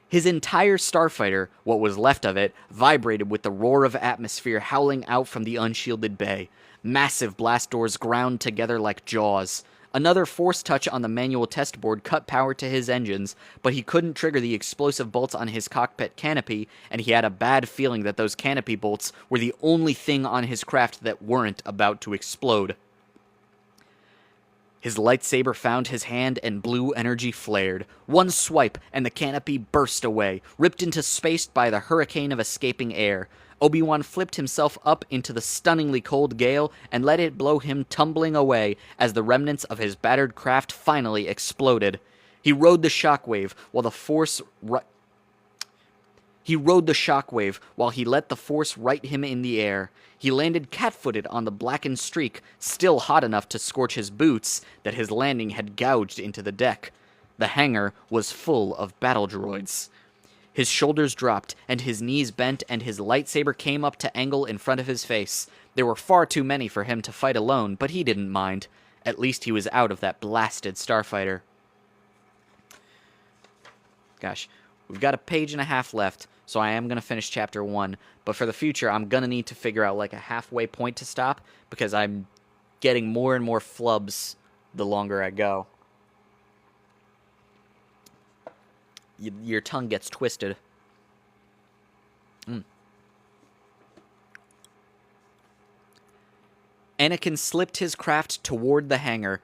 starfighter, what was left of it, vibrated with the roar of atmosphere howling out from the unshielded bay. Massive blast doors ground together like jaws. Another force touch on the manual test board cut power to his engines, but he couldn't trigger the explosive bolts on his cockpit canopy, and he had a bad feeling that those canopy bolts were the only thing on his craft that weren't about to explode. His lightsaber found his hand and blue energy flared. One swipe, and the canopy burst away, ripped into space by the hurricane of escaping air. Obi-Wan flipped himself up into the stunningly cold gale and let it blow him tumbling away as the remnants of his battered craft finally exploded. He rode the shockwave while he let the force right him in the air. He landed cat-footed on the blackened streak, still hot enough to scorch his boots that his landing had gouged into the deck. The hangar was full of battle droids. His shoulders dropped, and his knees bent, and his lightsaber came up to angle in front of his face. There were far too many for him to fight alone, but he didn't mind. At least he was out of that blasted starfighter. Gosh, we've got a page and a half left, so I am going to finish chapter 1. But for the future, I'm going to need to figure out like a halfway point to stop, because I'm getting more and more flubs the longer I go. Your tongue gets twisted. Anakin slipped his craft toward the hangar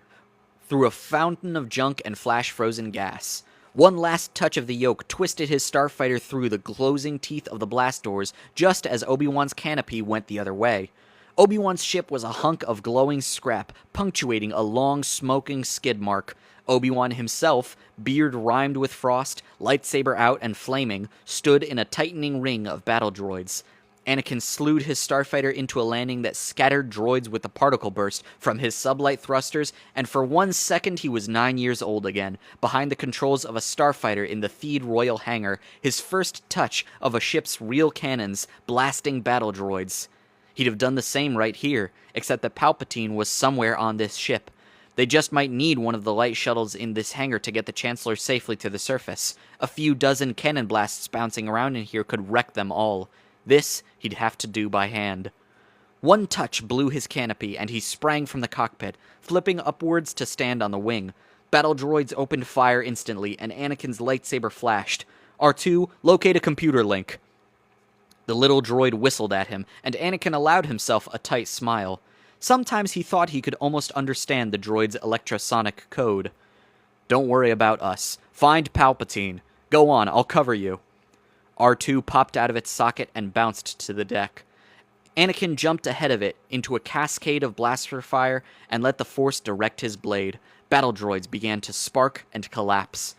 through a fountain of junk and flash-frozen gas. One last touch of the yoke twisted his starfighter through the closing teeth of the blast doors just as Obi-Wan's canopy went the other way. Obi-Wan's ship was a hunk of glowing scrap, punctuating a long, smoking skid mark. Obi-Wan himself, beard rimed with frost, lightsaber out and flaming, stood in a tightening ring of battle droids. Anakin slewed his starfighter into a landing that scattered droids with the particle burst from his sublight thrusters, and for 1 second he was 9 years old again, behind the controls of a starfighter in the Theed Royal hangar, his first touch of a ship's real cannons blasting battle droids. He'd have done the same right here, except that Palpatine was somewhere on this ship. They just might need one of the light shuttles in this hangar to get the Chancellor safely to the surface. A few dozen cannon blasts bouncing around in here could wreck them all. This he'd have to do by hand. One touch blew his canopy, and he sprang from the cockpit, flipping upwards to stand on the wing. Battle droids opened fire instantly, and Anakin's lightsaber flashed. R2, locate a computer link. The little droid whistled at him, and Anakin allowed himself a tight smile. Sometimes he thought he could almost understand the droid's electrosonic code. Don't worry about us. Find Palpatine. Go on, I'll cover you. R2 popped out of its socket and bounced to the deck. Anakin jumped ahead of it into a cascade of blaster fire and let the Force direct his blade. Battle droids began to spark and collapse.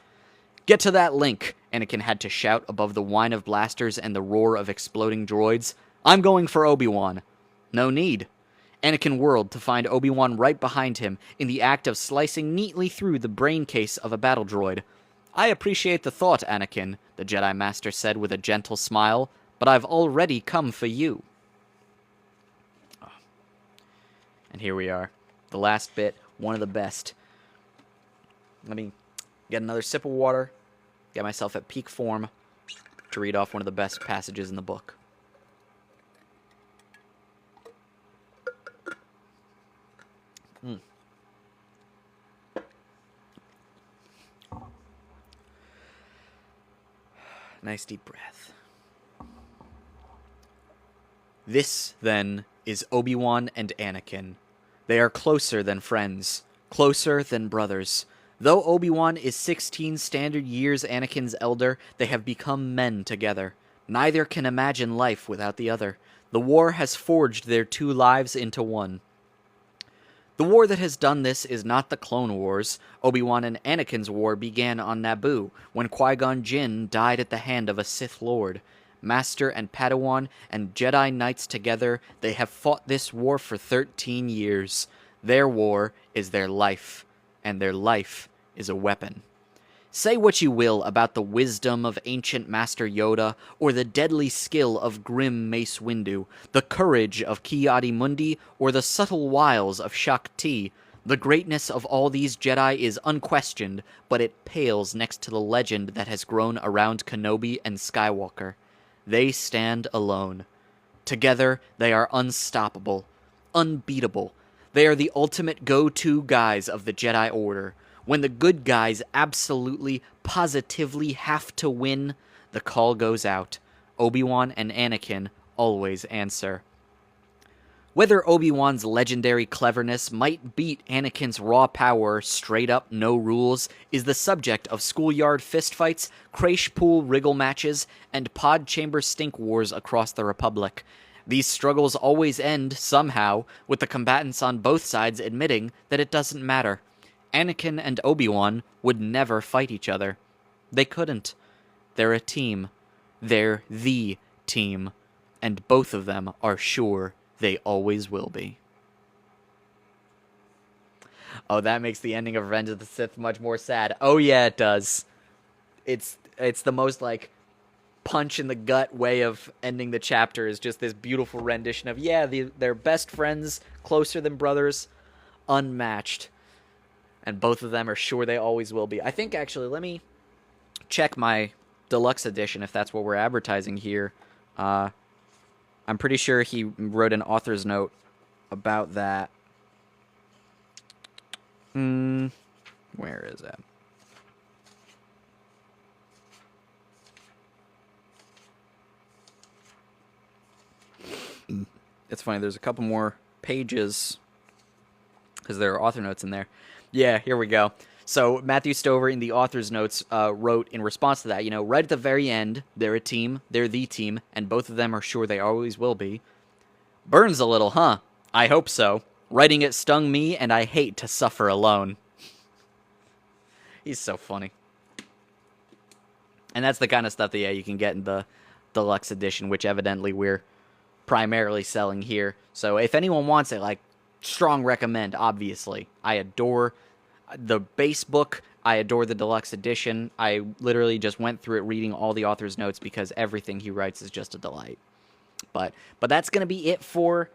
Get to that link, Anakin had to shout above the whine of blasters and the roar of exploding droids. I'm going for Obi-Wan. No need. Anakin whirled to find Obi-Wan right behind him, in the act of slicing neatly through the brain case of a battle droid. I appreciate the thought, Anakin, the Jedi Master said with a gentle smile, but I've already come for you. Oh. And here we are. The last bit, one of the best. Let me get another sip of water, get myself at peak form to read off one of the best passages in the book. Nice deep breath. This, then, is Obi-Wan and Anakin. They are closer than friends, closer than brothers. Though Obi-Wan is 16 standard years Anakin's elder, they have become men together. Neither can imagine life without the other. The war has forged their two lives into one. The war that has done this is not the Clone Wars. Obi-Wan and Anakin's war began on Naboo, when Qui-Gon Jinn died at the hand of a Sith Lord. Master and Padawan and Jedi Knights together, they have fought this war for 13 years. Their war is their life, and their life is a weapon. Say what you will about the wisdom of ancient Master Yoda, or the deadly skill of grim Mace Windu, the courage of Ki-Adi-Mundi, or the subtle wiles of Shak-Ti, the greatness of all these Jedi is unquestioned, but it pales next to the legend that has grown around Kenobi and Skywalker. They stand alone. Together, they are unstoppable, unbeatable. They are the ultimate go-to guys of the Jedi Order. When the good guys absolutely, positively have to win, the call goes out. Obi-Wan and Anakin always answer. Whether Obi-Wan's legendary cleverness might beat Anakin's raw power, straight up no rules, is the subject of schoolyard fistfights, crash pool wriggle matches, and pod chamber stink wars across the Republic. These struggles always end, somehow, with the combatants on both sides admitting that it doesn't matter. Anakin and Obi-Wan would never fight each other. They couldn't. They're a team. They're the team. And both of them are sure they always will be. Oh, that makes the ending of Revenge of the Sith much more sad. Oh yeah, it does. It's the most, like, punch in the gut way of ending the chapter, is just this beautiful rendition of, yeah, they're best friends, closer than brothers, unmatched. And both of them are sure they always will be. I think, actually, let me check my deluxe edition, if that's what we're advertising here. I'm pretty sure he wrote an author's note about that. Where is it? It's funny, there's a couple more pages because there are author notes in there. Yeah, here we go. So Matthew Stover in the author's notes wrote in response to that, right at the very end, they're a team, they're the team, and both of them are sure they always will be. Burns a little, huh? I hope so. Writing it stung me, and I hate to suffer alone. He's so funny. And that's the kind of stuff that, you can get in the deluxe edition, which evidently we're primarily selling here. So if anyone wants it, strong recommend, obviously. I adore the base book. I adore the deluxe edition. I literally just went through it reading all the author's notes because everything he writes is just a delight. But that's going to be it for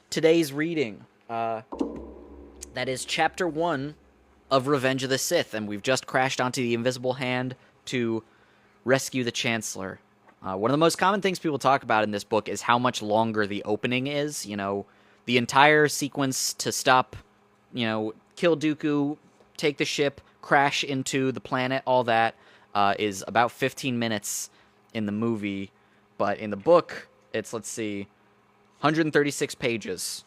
today's reading. That is Chapter 1 of Revenge of the Sith, and we've just crashed onto the Invisible Hand to rescue the Chancellor. One of the most common things people talk about in this book is how much longer the opening is. The entire sequence to stop, kill Dooku, take the ship, crash into the planet, all that, is about 15 minutes in the movie. But in the book, it's, 136 pages.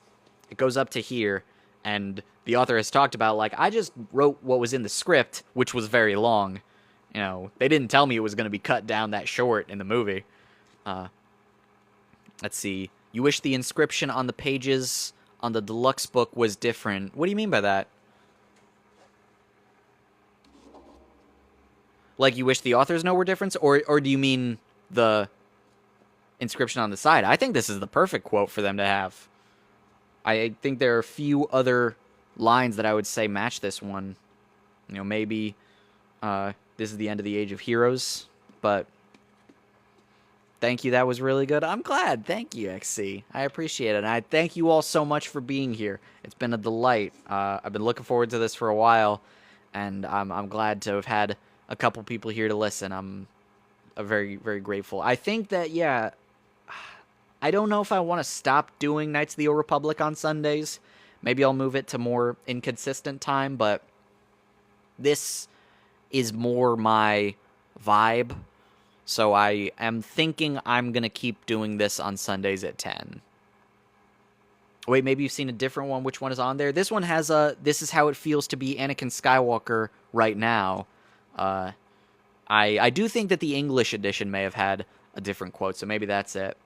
It goes up to here, and the author has talked about, I just wrote what was in the script, which was very long. They didn't tell me it was going to be cut down that short in the movie. Let's see. You wish the inscription on the pages on the deluxe book was different. What do you mean by that? You wish the author's note were different? Or do you mean the inscription on the side? I think this is the perfect quote for them to have. I think there are a few other lines that I would say match this one. Maybe this is the end of the Age of Heroes, but thank you, that was really good. I'm glad. Thank you, XC. I appreciate it, and I thank you all so much for being here. It's been a delight. I've been looking forward to this for a while, and I'm glad to have had a couple people here to listen. I'm very, very grateful. I think that, I don't know if I want to stop doing Knights of the Old Republic on Sundays. Maybe I'll move it to more inconsistent time, but this is more my vibe. So I am thinking I'm going to keep doing this on Sundays at 10. Wait, maybe you've seen a different one. Which one is on there? This one has this is how it feels to be Anakin Skywalker right now. I do think that the English edition may have had a different quote, so maybe that's it.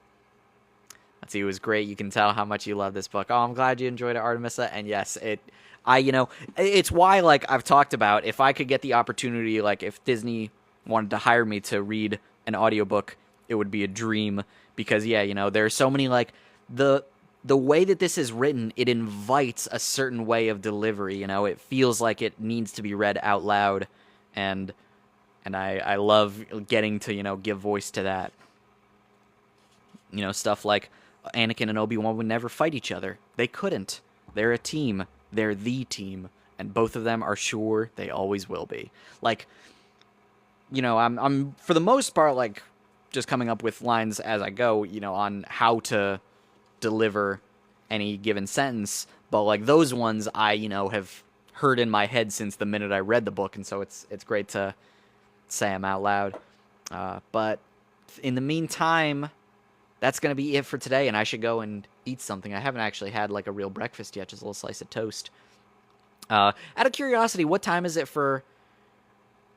Let's see, it was great. You can tell how much you love this book. Oh, I'm glad you enjoyed it, Artemisa. And yes, it's why, I've talked about, if I could get the opportunity, if Disney wanted to hire me to read an audiobook, it would be a dream. Because, there are so many, the way that this is written, it invites a certain way of delivery, It feels like it needs to be read out loud. And I love getting to, give voice to that. Stuff like Anakin and Obi-Wan would never fight each other. They couldn't. They're a team. They're the team. And both of them are sure they always will be. I'm for the most part, just coming up with lines as I go, on how to deliver any given sentence. But like those ones I, have heard in my head since the minute I read the book, and so it's great to say them out loud. But in the meantime, that's going to be it for today, and I should go and eat something. I haven't actually had like a real breakfast yet, just a little slice of toast. Out of curiosity, what time is it for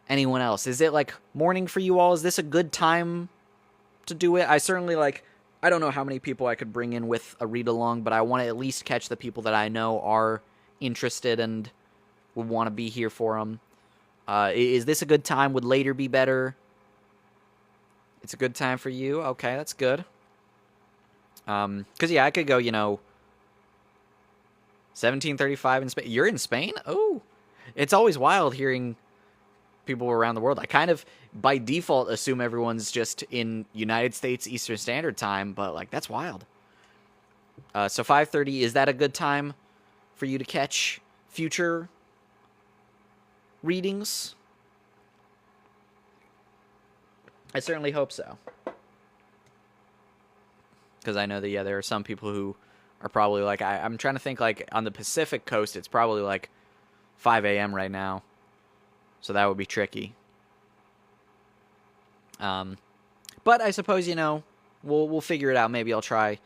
anyone else? Is it like morning for you all? Is this a good time to do it? I certainly I don't know how many people I could bring in with a read along, but I want to at least catch the people that I know are interested and would want to be here for them. Is this a good time? Would later be better? It's a good time for you? Okay, that's good. Because, yeah, I could go, 17:35 in Spain. You're in Spain? Oh. It's always wild hearing people around the world. I kind of, by default, assume everyone's just in United States Eastern Standard Time, but, that's wild. So 5:30, is that a good time for you to catch future readings? I certainly hope so. Because I know that, there are some people who are probably I'm trying to think, on the Pacific coast, it's probably 5 a.m. right now. So that would be tricky. But I suppose, we'll figure it out. Maybe I'll try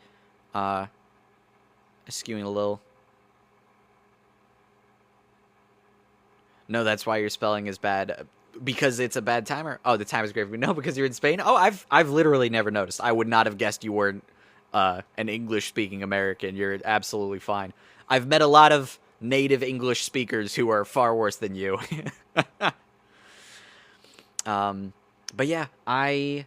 skewing a little. No, that's why your spelling is bad. Because it's a bad timer? Oh, the time is great. No, because you're in Spain? Oh, I've literally never noticed. I would not have guessed you weren't an English-speaking American. You're absolutely fine. I've met a lot of native English speakers who are far worse than you. But yeah, I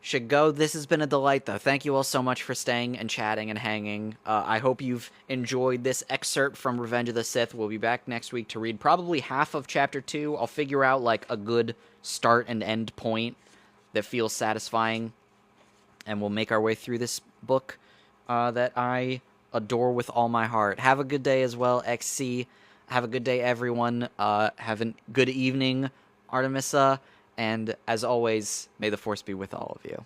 should go. This has been a delight, though. Thank you all so much for staying and chatting and hanging. I hope you've enjoyed this excerpt from Revenge of the Sith. We'll be back next week to read probably half of Chapter 2. I'll figure out, a good start and end point that feels satisfying. And we'll make our way through this book that I adore with all my heart. Have a good day as well, XC. Have a good day, everyone. Have a good evening, Artemisa. And as always, may the Force be with all of you.